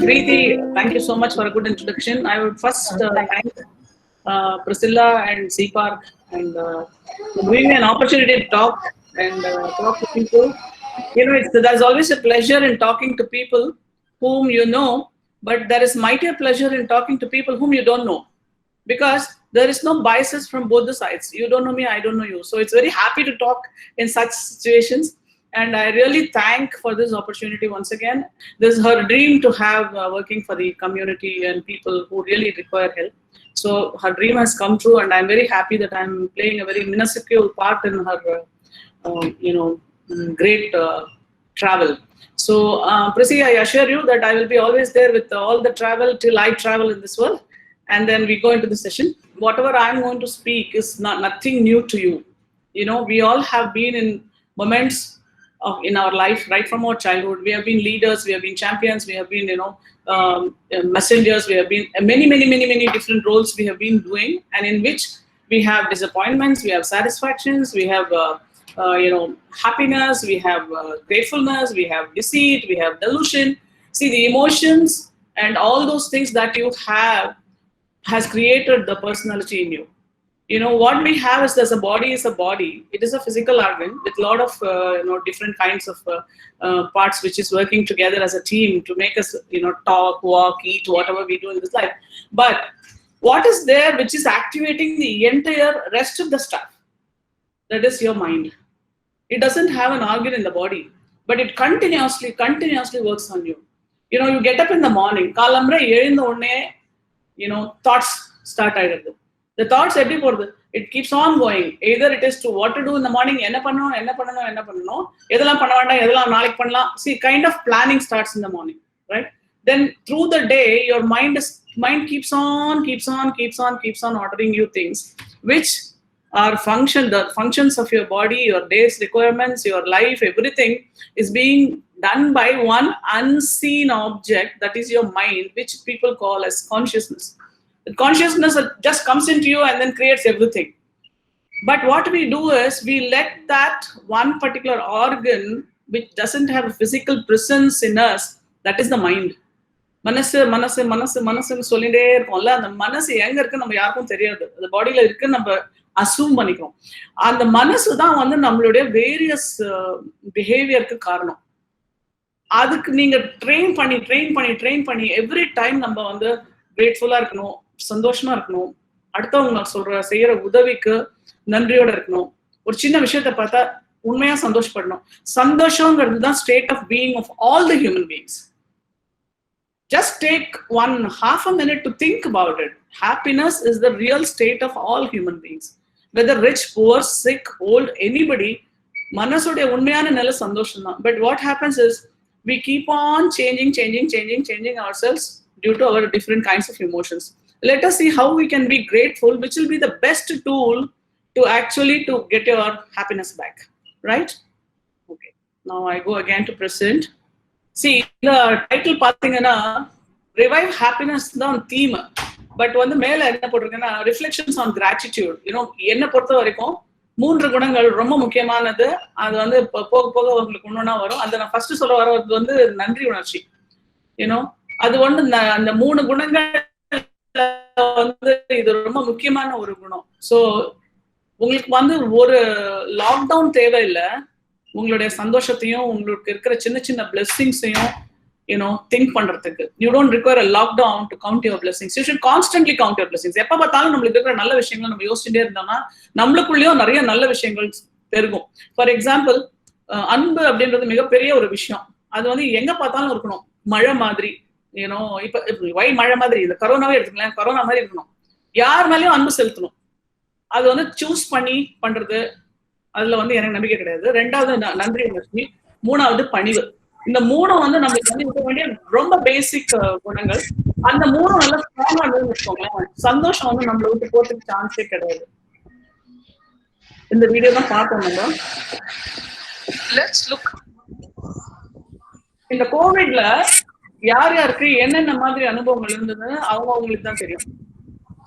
Preeti, thank you so much for a good introduction. I would first thank Priscilla and CPARC and giving me an opportunity to talk and talk to people. You know, there's always a pleasure in talking to people whom you know, but there is mightier pleasure in talking to people whom you don't know, because there is no biases from both the sides. You don't know me, I don't know you. So it's very happy to talk in such situations. And I really thank for this opportunity once again. This is her dream to have working for the community and people who really require help. So her dream has come true, and I'm very happy that I'm playing a very minuscule part in her, great travel. So, Prissy, I assure you that I will be always there with all the travel till I travel in this world. And then we go into the session. Whatever I'm going to speak is nothing new to you. You know, we all have been in moments in our life, right from our childhood. We have been leaders, we have been champions, we have been, messengers, we have been many different roles we have been doing, and in which we have disappointments, we have satisfactions, we have, happiness, we have gratefulness, we have deceit, we have delusion. See, the emotions and all those things that you have has created the personality in you. You know, what we have is, as a body is a body. It is a physical organ with a lot of, different kinds of parts which is working together as a team to make us, talk, walk, eat, whatever we do in this life. But what is there which is activating the entire rest of the stuff? That is your mind. It doesn't have an organ in the body, but it continuously works on you. You know, you get up in the morning, thoughts start either. The thoughts, it keeps on going. Either it is to what to do in the morning, see, kind of planning starts in the morning, right? Then through the day, your mind keeps on ordering you things, which are the functions of your body, your day's requirements, your life, everything is being done by one unseen object, that is your mind, which people call as consciousness. Consciousness just comes into you and then creates everything. But what we do is we let that one particular organ which doesn't have a physical presence in us, that is the mind. மனசு சொல்லிட்டே இருக்கோம்ல, அந்த மனசு எங்க இருக்கு நம்ம யாருக்கும் தெரியாது. அந்த பாடியில இருக்கு நம்ம அசூம் பண்ணிக்கிறோம். அந்த மனசு தான் வந்து நம்மளுடைய வேரியஸ் பிஹேவியருக்கு காரணம். அதுக்கு நீங்க ட்ரெயின் பண்ணி எவ்ரி டைம் நம்ம வந்து கிரேட்ஃபுல்லா இருக்கணும், சந்தோஷமா இருக்கணும், அடுத்தவங்க செய்யற உதவிக்கு நன்றியோட இருக்கணும். ஒரு சின்ன விஷயத்த பார்த்தா உண்மையா சந்தோஷப்படணும். சந்தோஷங்கிறது தான் state of being of all the human beings. Just take half a minute to think about it. Happiness is the real state of all human beings. Whether rich, poor, sick, old, anybody, manasude unmayana nella sandosham da. But what happens is we keep on changing ourselves due to our different kinds of emotions. Let us see how we can be grateful, which will be the best tool to actually to get your happiness back, right? Okay, now I go again to present. See, the title பாத்தீங்கன்னா revive happiness தான் theme, but வந்து மேல என்ன போட்டிருக்கேன்னா reflections on gratitude. என்ன பொறுத்த வரைக்கும் 3 குணங்கள் ரொம்ப முக்கியமானது. அது வந்து போக உங்களுக்கு ஒன்னொன்னா வரும். அந்த நான் ஃபர்ஸ்ட் சொல்ல வரது வந்து நன்றி உணர்ச்சி. அது வந்து அந்த 3 குணங்கள் வந்து இது ரொம்ப முக்கியமான ஒரு குணம். ஸோ உங்களுக்கு வந்து ஒரு லாக்டவுன் தேவையில்லை. உங்களுடைய சந்தோஷத்தையும் உங்களுக்கு இருக்கிற சின்ன பிளெஸிங்ஸையும் திங்க் பண்றதுக்கு. You don't require a lockdown to count your blessings. You should constantly count your blessings. எப்ப பார்த்தாலும் நம்மளுக்கு இருக்கிற நல்ல விஷயங்களை நம்ம யோசிச்சுட்டே இருந்தோம்னா நம்மளுக்குள்ளேயும் நிறைய நல்ல விஷயங்கள் பெருகும். ஃபார் எக்ஸாம்பிள், அன்பு அப்படின்றது மிகப்பெரிய ஒரு விஷயம். அது வந்து எங்க பார்த்தாலும் இருக்கணும். மழை மாதிரி, இப்ப மழை மாதிரி, இந்த கரோனாவே எடுத்துக்கலாம், கரோனா மாதிரி இருக்கணும். யார் மேலேயும் அன்பு செலுத்தணும். அது வந்து சூஸ் பண்ணி பண்றது, அதுல வந்து எனக்கு நம்பிக்கை கிடையாது. 2வது நன்றி உணர்ச்சி, 3வது பணிவு. இந்த 3 வந்து நம்மளுக்கு வந்து இருக்க வேண்டிய ரொம்ப பேசிக் குணங்கள். அந்த 3 நல்லா ஸ்ட்ராங்கா இருந்ததுன்னு வச்சுக்கோங்களேன், சந்தோஷம் வந்து நம்மளை விட்டு போறதுக்கு சான்ஸே கிடையாது. இந்த வீடியோ தான் பார்த்தோம் நம்ம. Let's look. இந்த கோவிட்ல யாருக்கு என்னென்ன மாதிரி அனுபவங்கள் இருந்ததுன்னு அவங்களுக்கு தான் தெரியும்.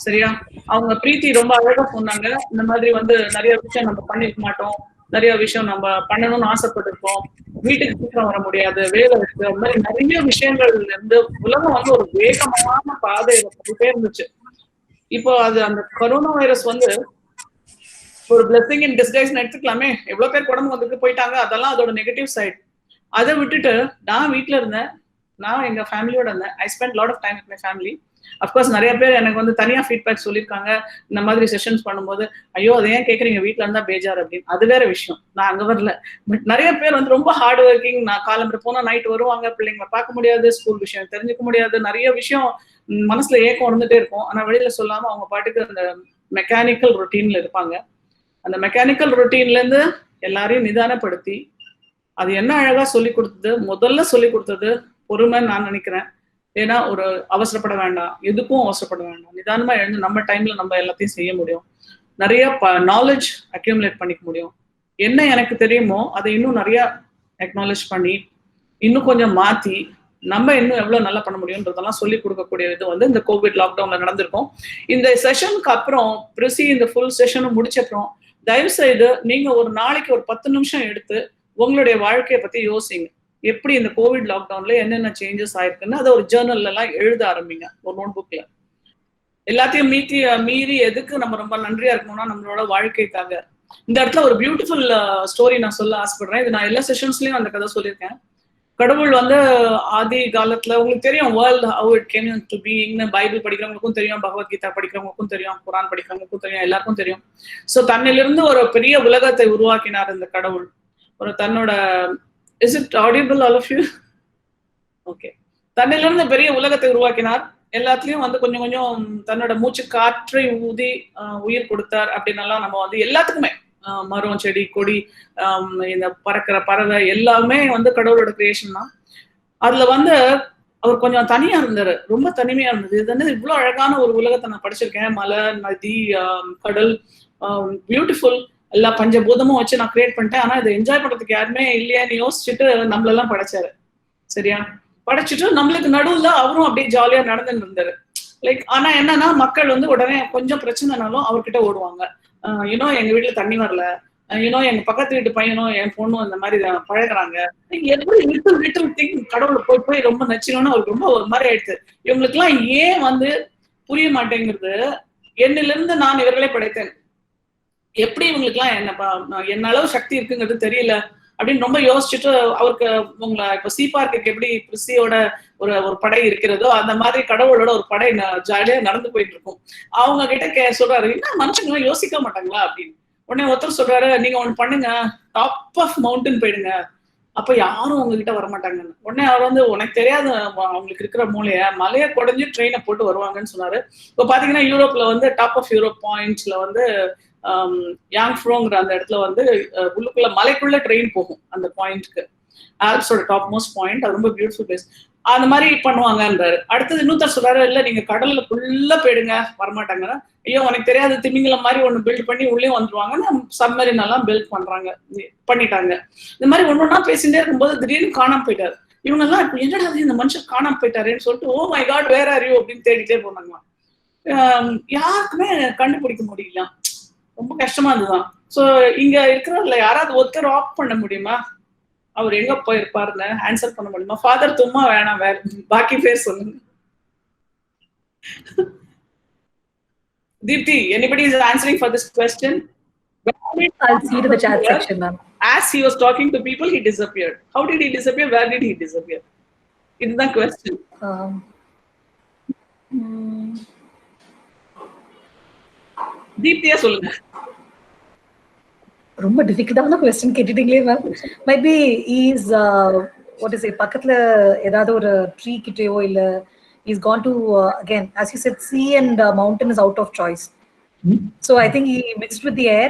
சரியா? அவங்க பிரீத்தி ரொம்ப அழகா சொன்னாங்க. இந்த மாதிரி வந்து நிறைய விஷயம் நம்ம பண்ணிருக்க மாட்டோம், நிறைய விஷயம் நம்ம பண்ணணும்னு ஆசைப்பட்டிருப்போம். வீட்டுக்கு சீக்கிரம் வர முடியாது, வேலை இருக்கு, அந்த மாதிரி நிறைய விஷயங்கள் இருந்து உலகம் வந்து ஒரு வேகமான பாதையில போயிட்டே இருந்துச்சு. இப்போ அது அந்த கொரோனா வைரஸ் வந்து ஒரு பிளெஸிங் இன் டிஸ்கைஸ் எடுத்துக்கலாமே. எவ்வளவு பேர் உடம்பு வந்துட்டு போயிட்டாங்க, அதெல்லாம் அதோட நெகட்டிவ் சைட். அதை விட்டுட்டு நான் வீட்டுல இருந்தேன், நான் எங்க ஃபேமிலியோட இருந்தேன். I spend lot of time with my family. Of course நிறைய பேர் எனக்கு வந்து தனியா ஃபீட்பேக் சொல்லியிருக்காங்க இந்த மாதிரி செஷன்ஸ் பண்ணும்போது, ஐயோ அதை ஏன் கேட்குறீங்க, வீட்டில் இருந்தா பேஜார் அப்படின்னு. அது வேற விஷயம், நான் அங்கே வரல. பட் நிறைய பேர் வந்து ரொம்ப ஹார்ட் ஒர்க்கிங். நான் காலம்பு போனால் நைட் வருவாங்க, பிள்ளைங்களை பார்க்க முடியாது, ஸ்கூல் விஷயம் தெரிஞ்சுக்க முடியாது, நிறைய விஷயம் மனசுல ஏக்கம் இருந்துட்டே இருக்கும். ஆனால் வெளியில சொல்லாம அவங்க பாட்டுக்கு அந்த மெக்கானிக்கல் ரொட்டீன்ல இருப்பாங்க. அந்த மெக்கானிக்கல் ரொட்டீன்ல இருந்து எல்லாரையும் நிதானப்படுத்தி அது என்ன அழகா சொல்லி கொடுத்தது, முதல்ல சொல்லி கொடுத்தது பொறுமைன்னு நான் நினைக்கிறேன். ஏன்னா ஒரு அவசரப்பட வேண்டாம், எதுக்கும் அவசரப்பட வேண்டாம், நிதானமா எழுந்து நம்ம டைம்ல நம்ம எல்லாத்தையும் செய்ய முடியும். நிறைய நாலேஜ் அக்யூமுலேட் பண்ணிக்க முடியும். என்ன எனக்கு தெரியுமோ அதை இன்னும் நிறைய அக்னாலேஜ் பண்ணி இன்னும் கொஞ்சம் மாத்தி நம்ம இன்னும் எவ்வளவு நல்லா பண்ண முடியும்ன்றதெல்லாம் சொல்லி கொடுக்கக்கூடிய இது வந்து இந்த கோவிட் லாக்டவுன்ல நடந்திருக்கும். இந்த செஷனுக்கு அப்புறம் பிரிசி இந்த ஃபுல் செஷனும் முடிச்சப்புறம் தயவு செய்து நீங்க ஒரு நாளைக்கு ஒரு 10 நிமிஷம் எடுத்து உங்களுடைய வாழ்க்கையை பத்தி யோசிங்க. எப்படி இந்த கோவிட் லாக்டவுன்ல என்னென்ன சேஞ்சஸ் ஆயிருக்குன்னு அதை ஒரு ஜேர்னல்ல எல்லாம் எழுத ஆரம்பிங்க, ஒரு நோட் புக்ல. எல்லாத்தையும் மீறி எதுக்கு நம்ம ரொம்ப நன்றியா இருக்கணும்னா நம்மளோட வாழ்க்கைக்காக. இந்த இடத்துல ஒரு பியூட்டிஃபுல் ஸ்டோரி நான் சொல்ல ஆசைப்படுறேன். இது நான் எல்லா செஷன்ஸ்லயும் அந்த கதை சொல்லியிருக்கேன். கடவுள் வந்து ஆதி காலத்துல உங்களுக்கு தெரியும் world how it came to பீயிங்னு பைபிள் படிக்கிறவங்களுக்கும் தெரியும், பகவத்கீதா படிக்கிறவங்களுக்கும் தெரியும், குரான் படிக்கிறவங்களுக்கும் தெரியும், எல்லாருக்கும் தெரியும். ஸோ தன்னிலிருந்து ஒரு பெரிய உலகத்தை உருவாக்கினார் இந்த கடவுள். ஒரு தன்னோட is it audible all of you? Okay. தன்னிலிருந்து பெரிய உலகத்தை உருவாக்கினார். எல்லாத்துலயும் வந்து கொஞ்சம் கொஞ்சம் தன்னோட மூச்சு காற்றை ஊதி உயிர் கொடுத்தார் அப்படின்னலாம் நம்ம வந்து எல்லாத்துக்குமே மரம் செடி கொடி இந்த பறக்கிற பறவை எல்லாமே வந்து கடவுளோட கிரியேஷன் தான். அதுல வந்து அவர் கொஞ்சம் தனியா இருந்தாரு, ரொம்ப தனிமையா இருந்தது. இது வந்து இவ்வளவு அழகான ஒரு உலகத்தை நான் படிச்சிருக்கேன், மலை நதி கடல் பியூட்டிஃபுல் எல்லா பஞ்சபூதமும் வச்சு நான் கிரியேட் பண்ணிட்டேன். ஆனா இதை என்ஜாய் பண்றதுக்கு யாருமே இல்லையான்னு யோசிச்சுட்டு நம்மளெல்லாம் படைச்சாரு. சரியா? படைச்சிட்டு நம்மளுக்கு நடுவுல அவரும் அப்படியே ஜாலியா நடந்துட்டு இருந்தாரு. லைக் ஆனா என்னன்னா மக்கள் வந்து உடனே கொஞ்சம் பிரச்சனைனாலும் அவர்கிட்ட ஓடுவாங்க. யூனோ எங்க வீட்டுல தண்ணி வரல, யூனோ எங்க பக்கத்து வீட்டு பையனும் என் பொண்ணும் இந்த மாதிரி பழகுறாங்க. எப்படி லிட்டில் திங் கடவுளை போய் ரொம்ப நச்சினோன்னு அவருக்கு ரொம்ப ஒரு மாதிரி ஆயிடுச்சு. இவங்களுக்கு எல்லாம் ஏன் வந்து புரிய மாட்டேங்கிறது, என்னிலிருந்து நான் இவர்களே படைத்தேன், எப்படி இவங்களுக்கு எல்லாம் என்ன அளவு சக்தி இருக்குங்கிறது தெரியல அப்படின்னு ரொம்ப யோசிச்சுட்டு அவருக்கு உங்களை இப்ப சீபார்க்கு எப்படி பிரிசியோட ஒரு படை இருக்கிறதோ அந்த மாதிரி கடவுளோட ஒரு படை ஜாலியா நடந்து போயிட்டு இருக்கும். அவங்க கிட்ட சொல்றாரு, என்ன மனுஷங்க யோசிக்க மாட்டாங்களா அப்படின்னு. உடனே ஒருத்தர் சொல்றாரு, நீங்க ஒண்ணு பண்ணுங்க, டாப் ஆஃப் மவுண்டன் போயிடுங்க, அப்ப யாரும் உங்ககிட்ட வரமாட்டாங்கன்னு. உடனே அவர் வந்து உனக்கு தெரியாத அவங்களுக்கு இருக்கிற மூலைய மலையை குறைஞ்சு ட்ரெயினை போட்டு வருவாங்கன்னு சொன்னாரு. இப்போ பாத்தீங்கன்னா யூரோப்ல வந்து டாப் ஆஃப் யூரோப் பாயிண்ட்ஸ்ல வந்து யாங்ஃப்ரோங்கிற அந்த இடத்துல வந்து உள்ளுக்குள்ள மலைக்குள்ள ட்ரெயின் போகும் அந்த பாயிண்ட்க்கு, ஆல்ப்ஸோட டாப் மோஸ்ட் பாயிண்ட். அது ரொம்ப பியூட்டிஃபுல் பிளேஸ். அந்த மாதிரி பண்ணுவாங்கன்றாரு. அடுத்தது இன்னொருத்தர் சொல்றாரு, இல்ல நீங்க கடல்ல ஃபுல்லா போயிடுங்க, வரமாட்டாங்க. ஐயோ உனக்கு தெரியாது, திமிங்கலம் மாதிரி ஒண்ணு பில்ட் பண்ணி உள்ளே வந்துருவாங்க, சப்மரின் எல்லாம் பில்ட் பண்ணிட்டாங்க. இந்த மாதிரி ஒன்னொன்னா பேசிட்டே இருக்கும்போது திடீர்னு காணாம போயிட்டாரு. இவங்க எல்லாம் இப்ப என்னடா இந்த மனுஷன் காணாம போயிட்டாருன்னு சொல்லிட்டு oh my God where are you அப்படின்னு தேடிட்டே போனாங்களாம். யாருக்குமே கண்டுபிடிக்க முடியல, ரொம்ப கஷ்டமா இருந்துதான். சோ இங்க இருக்கிறவங்கள யாராவது ஒருத்தர் ஆஃப் பண்ண முடியுமா, அவர் எங்க போயிருப்பாருன்னு ஆன்சர் பண்ண முடியுமா? ஃபாதர் தும்மா வேணாம், வேற பாக்கி பேர் சொல்லுங்க. Deepthi, anybody is answering for this question? I'll see to the chat section, ma'am. As he was talking to people, he disappeared. How did he disappear? Where did he disappear? It's the question. Deepthi, சொல்லுங்க. ரொம்ப டிஃபிகல்ட்டான question கேட்டிட்டீங்களே ma'am. Maybe is what is பக்கத்துல ஏதாவது ஒரு tree கிட்டயோ இல்ல he's gone to again as you said sea and mountain is out of choice. So I think he mixed with the air.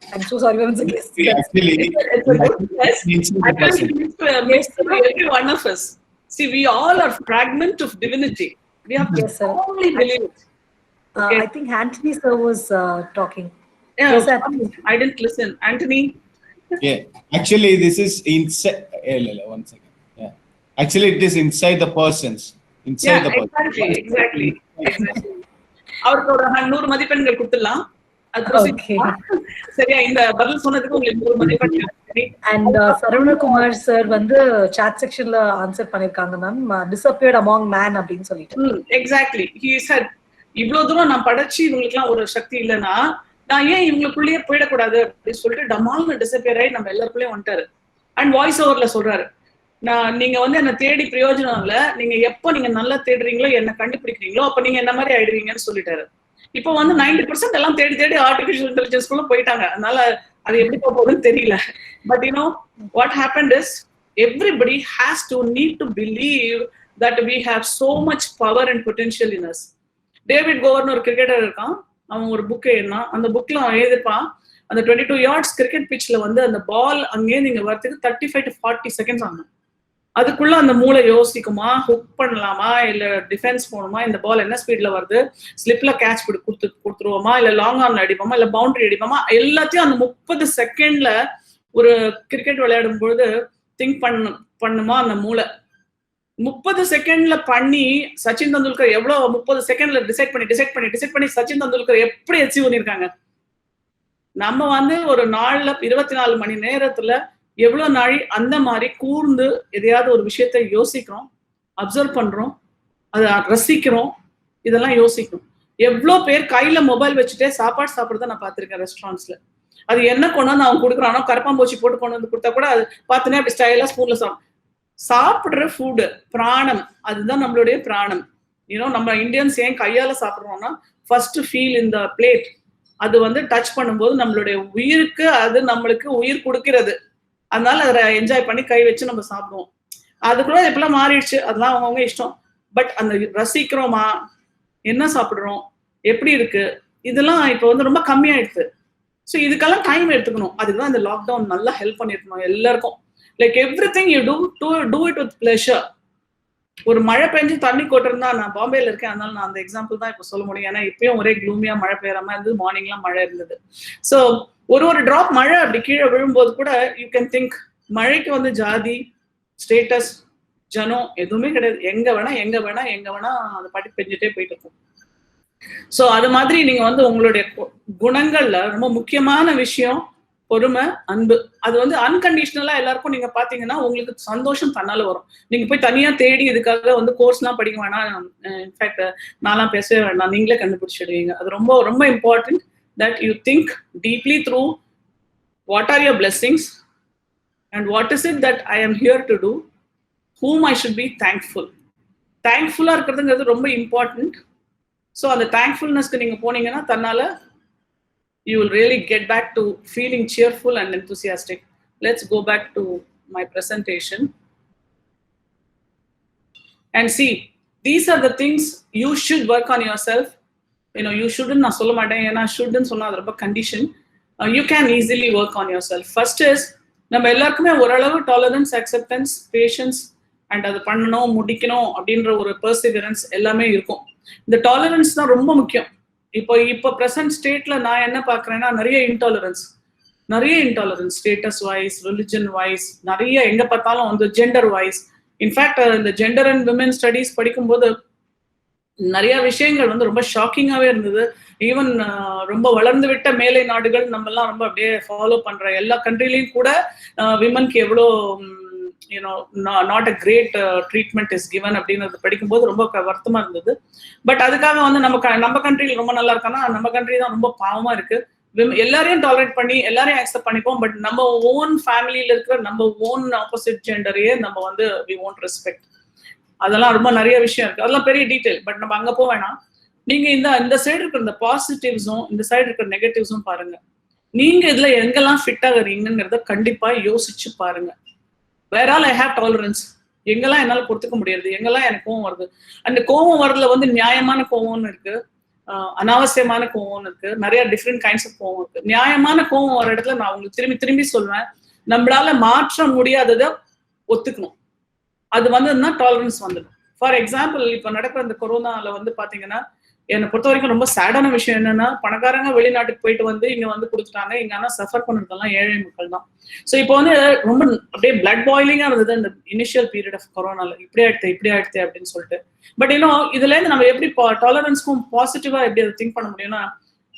I'm so sorry once again. Actually every one of us, see we all are fragment of divinity. We have to only believe it. Okay. I think Anthony sir was talking. Yeah, yes, I didn't listen. Anthony? Yeah, actually this is inside. One second. Yeah, actually it is inside the persons. Inside the person. Exactly. அவருக்கு ஒரு 100 மதிப்பெண்கள் கொடுத்துடலாம். Okay. சரியா? இந்த பதில் சொன்னதுக்கு உங்களுக்கு ஒரு மதிப்பெண். And Saravanakumar sir வந்து chat sectionல ஆன்சர் பண்ணிருக்காங்க மேம், disappeared among man அப்படின்னு சொல்லிட்டு. எக்ஸாக்ட்லி. He said, இவ்வளவு தூரம் நான் படைச்சு இவங்களுக்குலாம் ஒரு சக்தி இல்லைன்னா நான் ஏன் இவங்களுக்குள்ளேயே போயிடக்கூடாது அப்படின்னு சொல்லிட்டு டமால்னு டிசப்பியர் ஆகி நம்ம எல்லாருக்குள்ளேயும் வந்துட்டாரு. அண்ட் வாய்ஸ் ஓவர்ல சொல்றாரு, நீங்க வந்து என்ன தேடி பிரயோஜனம் இல்ல, நீங்க எப்போ நீங்க நல்லா தேடுறீங்களோ என்ன கண்டுபிடிக்கிறீங்களோ அப்ப நீங்க என்ன மாதிரி ஆயிடுவீங்கன்னு சொல்லிட்டாரு. இப்போ வந்து 90% எல்லாம் தேடி தேடி ஆர்டிபிஷியல் இன்டெலிஜென்ஸ் குள்ள போயிட்டாங்க. அதனால அது எப்படி போகுதுன்னு தெரியல. But you know what happened is everybody has to need to believe that we have so much power and potential in us. David கோவர்னு ஒரு கிரிக்கெட்டர் இருக்கான், அவன் ஒரு புக் எழுதினான். அந்த புக்ல அவன் எழுதிப்பான், அந்த 22 yards கிரிக்கெட் பிட்ச்ல வந்து அந்த பால் அங்கேயே நீங்க வரதுக்கு 35 to 40 seconds ஆகும். அதுக்குள்ள அந்த மூளை யோசிக்குமா, ஹுக் பண்ணலாமா, இல்ல டிஃபென்ஸ் போகணுமா, இந்த பால் என்ன ஸ்பீட்ல வருது, ஸ்லிப்ல கேட்ச் கொடுத்துருவோமா, இல்ல லாங் ஆர்ம்ல அடிப்போமா, இல்ல பவுண்டரி அடிப்போமா, எல்லாத்தையும் அந்த 30 செகண்ட்ல ஒரு கிரிக்கெட் விளையாடும் பொழுது திங்க் பண்ணுமா அந்த மூளை. 30 செகண்ட்ல பண்ணி சச்சின் தெண்டுல்கர் எவ்வளவு 30 செகண்ட்ல டிசைட் பண்ணி சச்சின் தெண்டுல்கர் எப்படி அச்சீவ் பண்ணிருக்காங்க. நம்ம வந்து ஒரு நாள்ல 24 மணி நேரத்துல எவ்வளவு நாளை அந்த மாதிரி கூர்ந்து எதையாவது ஒரு விஷயத்த யோசிக்கிறோம், அப்சர்வ் பண்றோம், அதை ரசிக்கிறோம், இதெல்லாம் யோசிக்கிறோம். எவ்வளவு பேர் கையில மொபைல் வச்சுட்டே சாப்பாடு சாப்பிடுறத நான் பார்த்திருக்கேன் ரெஸ்டாரண்ட்ஸ்ல. அது என்ன கொண்டு வந்து அவன் கொடுக்குறானோ, கரப்பாம்பூச்சி போட்டு கொண்டு வந்து கொடுத்தா கூட அது பார்த்துனே அப்படி ஸ்டைலா ஸ்பூன்ல சாப்பிடுற ஃபுட் பிராணம், அதுதான் நம்மளுடைய பிராணம். நம்ம இந்தியன்ஸ் ஏன் கையால சாப்பிடுறோம்னா ஃபர்ஸ்ட் ஃபீல் இந்த பிளேட், அது வந்து டச் பண்ணும்போது நம்மளுடைய உயிருக்கு அது நம்மளுக்கு உயிர் கொடுக்கிறது. அதனால அதை என்ஜாய் பண்ணி கை வச்சு நம்ம சாப்பிடுவோம். அது கூட எப்பெல்லாம் மாறிடுச்சு, அதெல்லாம் அவங்கவுங்க இஷ்டம். பட் அந்த ரசிக்கிறோமா, என்ன சாப்பிடுறோம், எப்படி இருக்கு, இதெல்லாம் இப்போ வந்து ரொம்ப கம்மியாயிடுது. ஸோ இதுக்கெல்லாம் டைம் எடுத்துக்கணும். அதுக்குதான் இந்த லாக்டவுன் நல்லா ஹெல்ப் பண்ணிருக்கணும் எல்லாருக்கும். Like every thing you do it with pleasure. ஒரு மழை பெஞ்சு தண்ணி கொட்டிருந்தா, நான் பாம்பேல இருக்கேன் அதனால நான் அந்த எக்ஸாம்பிள் தான் இப்போ சொல்ல முடியும். ஏன்னா இப்பயும் ஒரே க்ளூமியா மழை பெய்யாம இருந்தது, மார்னிங்லாம் மழை இருந்தது. ஸோ ஒரு டிராப் மழை அப்படி கீழே விழும்போது கூட யூ கேன் திங்க், மழைக்கு வந்து ஜாதி, ஸ்டேட்டஸ், ஜனம் எதுவுமே கிடையாது. எங்க வேணா அந்த பாட்டி பெஞ்சிட்டே போயிட்டு இருக்கும். ஸோ அது மாதிரி நீங்க வந்து உங்களுடைய குணங்கள்ல ரொம்ப முக்கியமான விஷயம் பொறுமை, அன்பு. அது வந்து அன்கண்டிஷனலா எல்லாருக்கும் நீங்க பாத்தீங்கன்னா உங்களுக்கு சந்தோஷம் தன்னால வரும். நீங்க போய் தனியா தேடி இதுக்காக வந்து கோர்ஸ் எல்லாம் படிக்க வேணாம், இன்ஃபேக்ட் நான்லாம் பேசவே வேண்டாம், நீங்களே கண்டுபிடிச்சிடுவீங்க. அது ரொம்ப ரொம்ப important that you think deeply through what are your blessings and what is it that I am here to do, whom I should be thankful. Thankful இருக்கிறதுங்கிறது ரொம்ப இம்பார்ட்டன்ட். ஸோ அந்த தேங்க்ஃபுல்னஸ்க்கு நீங்க போனீங்கன்னா தன்னால you will really get back to feeling cheerful and enthusiastic. Let's go back to my presentation and see, these are the things you should work on yourself. You shouldn't நான் சொல்ல மாட்டேன், ஏன்னா shouldn't சொன்னா அது ரொம்ப condition. You can easily work on yourself. First is, நம்ம எல்லாருக்குமே ஓரளவு டாலரன்ஸ், அக்செப்டன்ஸ், பேஷன்ஸ் அண்ட் அது பண்ணணும், முடிக்கணும் அப்படின்ற ஒரு பெர்சிவரன்ஸ் எல்லாமே இருக்கும். இந்த டாலரன்ஸ் தான் ரொம்ப முக்கியம். இப்போ ப்ரெசன்ட் ஸ்டேட்ல நான் என்ன பாக்குறேன்னா நிறைய intolerance, status wise, religion wise, நிறைய எங்க பார்த்தாலும் வந்து ஜெண்டர் வைஸ். இன்ஃபேக்ட் இந்த ஜெண்டர் அண்ட் விமென் ஸ்டடீஸ் படிக்கும்போது நிறைய விஷயங்கள் வந்து ரொம்ப ஷாக்கிங்காவே இருந்தது. ஈவன் ரொம்ப வளர்ந்து விட்ட மேலை நாடுகள் நம்ம எல்லாம் ரொம்ப அப்படியே ஃபாலோ பண்ற எல்லா கண்ட்ரிலையும் கூட விமனுக்கு எவ்வளோ not a great treatment is given அப்படின்றது படிக்கும்போது ரொம்ப வருத்தமா இருந்தது. பட் அதுக்காக வந்து நம்ம கண்ட்ரியில் ரொம்ப நல்லா இருக்கான்னா நம்ம கண்ட்ரி தான் ரொம்ப பாவமா இருக்கு. எல்லாரையும் டாலரேட் பண்ணி எல்லாரையும் அக்செப்ட் பண்ணிப்போம், பட் நம்ம ஓன் ஃபேமிலியில இருக்கிற நம்ம ஓன் ஆப்போசிட் ஜெண்டரையே நம்ம வந்து வி ஓன்ட் ரெஸ்பெக்ட். அதெல்லாம் ரொம்ப நிறைய விஷயம் இருக்கு, அதெல்லாம் பெரிய டீடைல். பட் நம்ம அங்க போக வேணாம். நீங்க இந்த சைடு இருக்கிற இந்த பாசிட்டிவ்ஸும் இந்த சைடு இருக்கிற நெகட்டிவ்ஸும் பாருங்க. நீங்க இதுல எங்கெல்லாம் ஃபிட் ஆகுறீங்கிறத கண்டிப்பா யோசிச்சு பாருங்க. வேற ஆல் ஐ ஹேவ் டாலரன்ஸ், எங்கெல்லாம் என்னால பொறுத்துக்க முடியாது, எங்கெல்லாம் எனக்கு கோவம் வருது. அந்த கோவம் வரதுல வந்து நியாயமான கோவம்னு இருக்கு, அனாவசியமான கோவம்னு இருக்கு, நிறைய டிஃப்ரெண்ட் கைண்ட்ஸ் ஆஃப் கோவம் இருக்கு. நியாயமான கோவம் வர இடத்துல நான் உங்களுக்கு திரும்பி சொல்வேன், நம்மளால மாற்ற முடியாததை ஒத்துக்கணும். அது வந்ததுன்னா டாலரன்ஸ் வந்துடும். ஃபார் எக்ஸாம்பிள், இப்போ நடக்கிற இந்த கொரோனால வந்து பாத்தீங்கன்னா என்னை பொறுத்த வரைக்கும் ரொம்ப சேடான விஷயம் என்னன்னா, பணக்காரங்க வெளிநாட்டுக்கு போயிட்டு வந்து இங்க வந்து கொடுத்துட்டாங்க. இங்க ஆனா சஃபர் பண்ணுறதெல்லாம் ஏழை மக்கள் தான். ஸோ இப்போ வந்து ரொம்ப அப்படியே பிளட் பாயிலிங்கா இருந்தது இந்த இனிஷியல் பீரியட் ஆஃப் கொரோனால. இப்படி ஆயிடுத்து அப்படின்னு சொல்லிட்டு. பட் இதுல இருந்து நம்ம எப்படி டாலரன்ஸ்க்கும் பாசிட்டிவா எப்படி அதை திங்க் பண்ண முடியும்னா,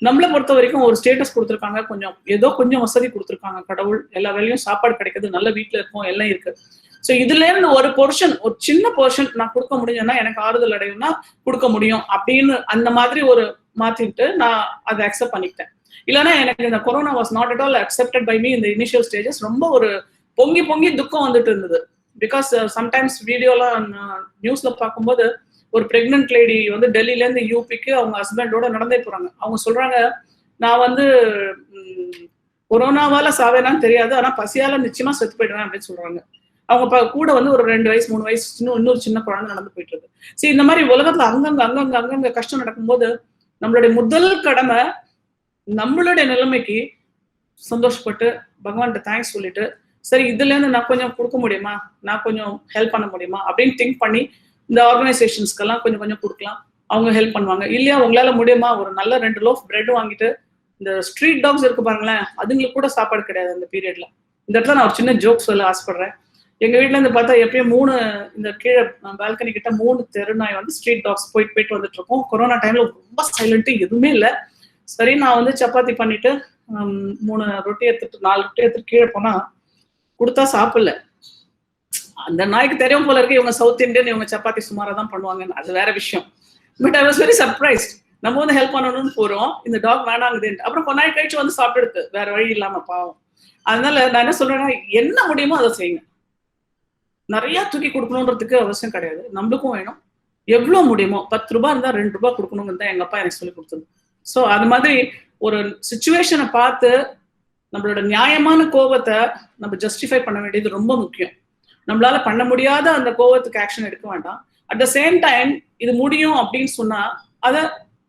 நம்மளை பொறுத்த வரைக்கும் ஒரு ஸ்டேட்டஸ் கொடுத்துருக்காங்க, கொஞ்சம் ஏதோ கொஞ்சம் வசதி கொடுத்துருக்காங்க கடவுள், எல்லா வேலையும் சாப்பாடு கிடைக்குது, நல்ல வீட்டுல இருக்கும், எல்லாம் இருக்கு. ஸோ இதுல இருந்து ஒரு போர்ஷன், ஒரு சின்ன போர்ஷன் நான் கொடுக்க முடியும்னா எனக்கு ஆறுதல் அடையும்னா கொடுக்க முடியும் அப்படின்னு அந்த மாதிரி ஒரு மாத்திட்டு நான் அதை அக்செப்ட் பண்ணிக்கிட்டேன். இல்லைன்னா எனக்கு இந்த corona was not at all accepted by me இந்த இனிஷியல் ஸ்டேஜஸ். ரொம்ப ஒரு பொங்கி பொங்கி துக்கம் வந்துட்டு இருந்தது. பிகாஸ் சம்டைம்ஸ் வீடியோலாம் நியூஸ்ல பார்க்கும்போது ஒரு பிரெக்னென்ட் லேடி வந்து டெல்லியில இருந்து யூபிக்கு அவங்க ஹஸ்பண்டோட நடந்தே போறாங்க. அவங்க சொல்றாங்க, நான் வந்து கொரோனாவால சாவேனான்னு தெரியாது, ஆனா பசியால நிச்சயமா செத்து போயிடுவேன் அப்படின்னு சொல்றாங்க. அவங்க கூட வந்து ஒரு 2 வயசு 3 வயசு இன்னொரு சின்ன குழந்தை நடந்து போயிட்டு இருக்கு. சரி, இந்த மாதிரி உலகத்துல அங்கங்க கஷ்டம் நடக்கும்போது நம்மளுடைய முதல் கடமை நம்மளுடைய நிலைமைக்கு சந்தோஷப்பட்டு பகவான்கிட்ட தேங்க்ஸ் சொல்லிட்டு, சரி இதுல இருந்து நான் கொஞ்சம் கொடுக்க முடியுமா, நான் கொஞ்சம் ஹெல்ப் பண்ண முடியுமா அப்படின்னு திங்க் பண்ணி இந்த ஆர்கனைசேஷன்ஸ்க்கெல்லாம் கொஞ்சம் கொஞ்சம் கொடுக்கலாம். அவங்க ஹெல்ப் பண்ணுவாங்க. இல்லையா உங்களால முடியுமா, ஒரு நல்ல 2 லோஃப் பிரெட் வாங்கிட்டு, இந்த ஸ்ட்ரீட் டாக்ஸ் இருக்கு பாருங்களேன், அதுங்களுக்கு கூட சாப்பாடு கிடையாது அந்த பீரியட்ல. இந்த இடத்துல நான் ஒரு சின்ன ஜோக் சொல்ல ஆசைப்படுறேன். எங்க வீட்டுல இருந்து பார்த்தா எப்பயும் 3 இந்த கீழே பால்கனி கிட்ட 3 தெருநாய் வந்து ஸ்ட்ரீட் டாக்ஸ் போயிட்டு வந்துட்டு இருக்கோம். கொரோனா டைம்ல ரொம்ப சைலண்ட், எதுவுமே இல்லை. சரி, நான் வந்து சப்பாத்தி பண்ணிட்டு 3 ரொட்டி எடுத்துட்டு 4 ரொட்டி எடுத்துட்டு கீழே போனா கொடுத்தா சாப்பிடல. அந்த நாய்க்கு தெரியும் போல இருக்கு இவங்க சவுத் இந்தியன், இவங்க சப்பாத்தி சுமாரா தான் பண்ணுவாங்கன்னு. அது வேற விஷயம். But I was very surprised. நம்ம வந்து ஹெல்ப் பண்ணணும்னு போறோம், இந்த டாக் வேணாங்குதுன்ட்டு. அப்புறம் கொஞ்ச நாள் கழிச்சு வந்து சாப்பிடுது, வேற வழி இல்லாம பாவம். அதனால நான் என்ன சொல்றேன்னா, என்ன முடியுமோ அதை செய்யுங்க. நிறைய தூக்கி கொடுக்கணுன்றதுக்கு அவசியம் கிடையாது, நம்மளுக்கும் வேணும். எவ்வளவு முடியுமோ 10 ரூபாய் இருந்தா 2 ரூபாய் கொடுக்கணும்னு தான் எங்க அப்பா எனக்கு சொல்லி கொடுத்தது. ஸோ அது மாதிரி ஒரு சிச்சுவேஷனை பார்த்து நம்மளோட நியாயமான கோபத்தை நம்ம ஜஸ்டிஃபை பண்ண வேண்டியது ரொம்ப முக்கியம். நம்மளால பண்ண முடியாத அந்த கோபத்துக்கு ஆக்ஷன் எடுக்க வேண்டாம். அட் த சேம் டைம் இது முடியும் அப்படின்னு சொன்னா அதை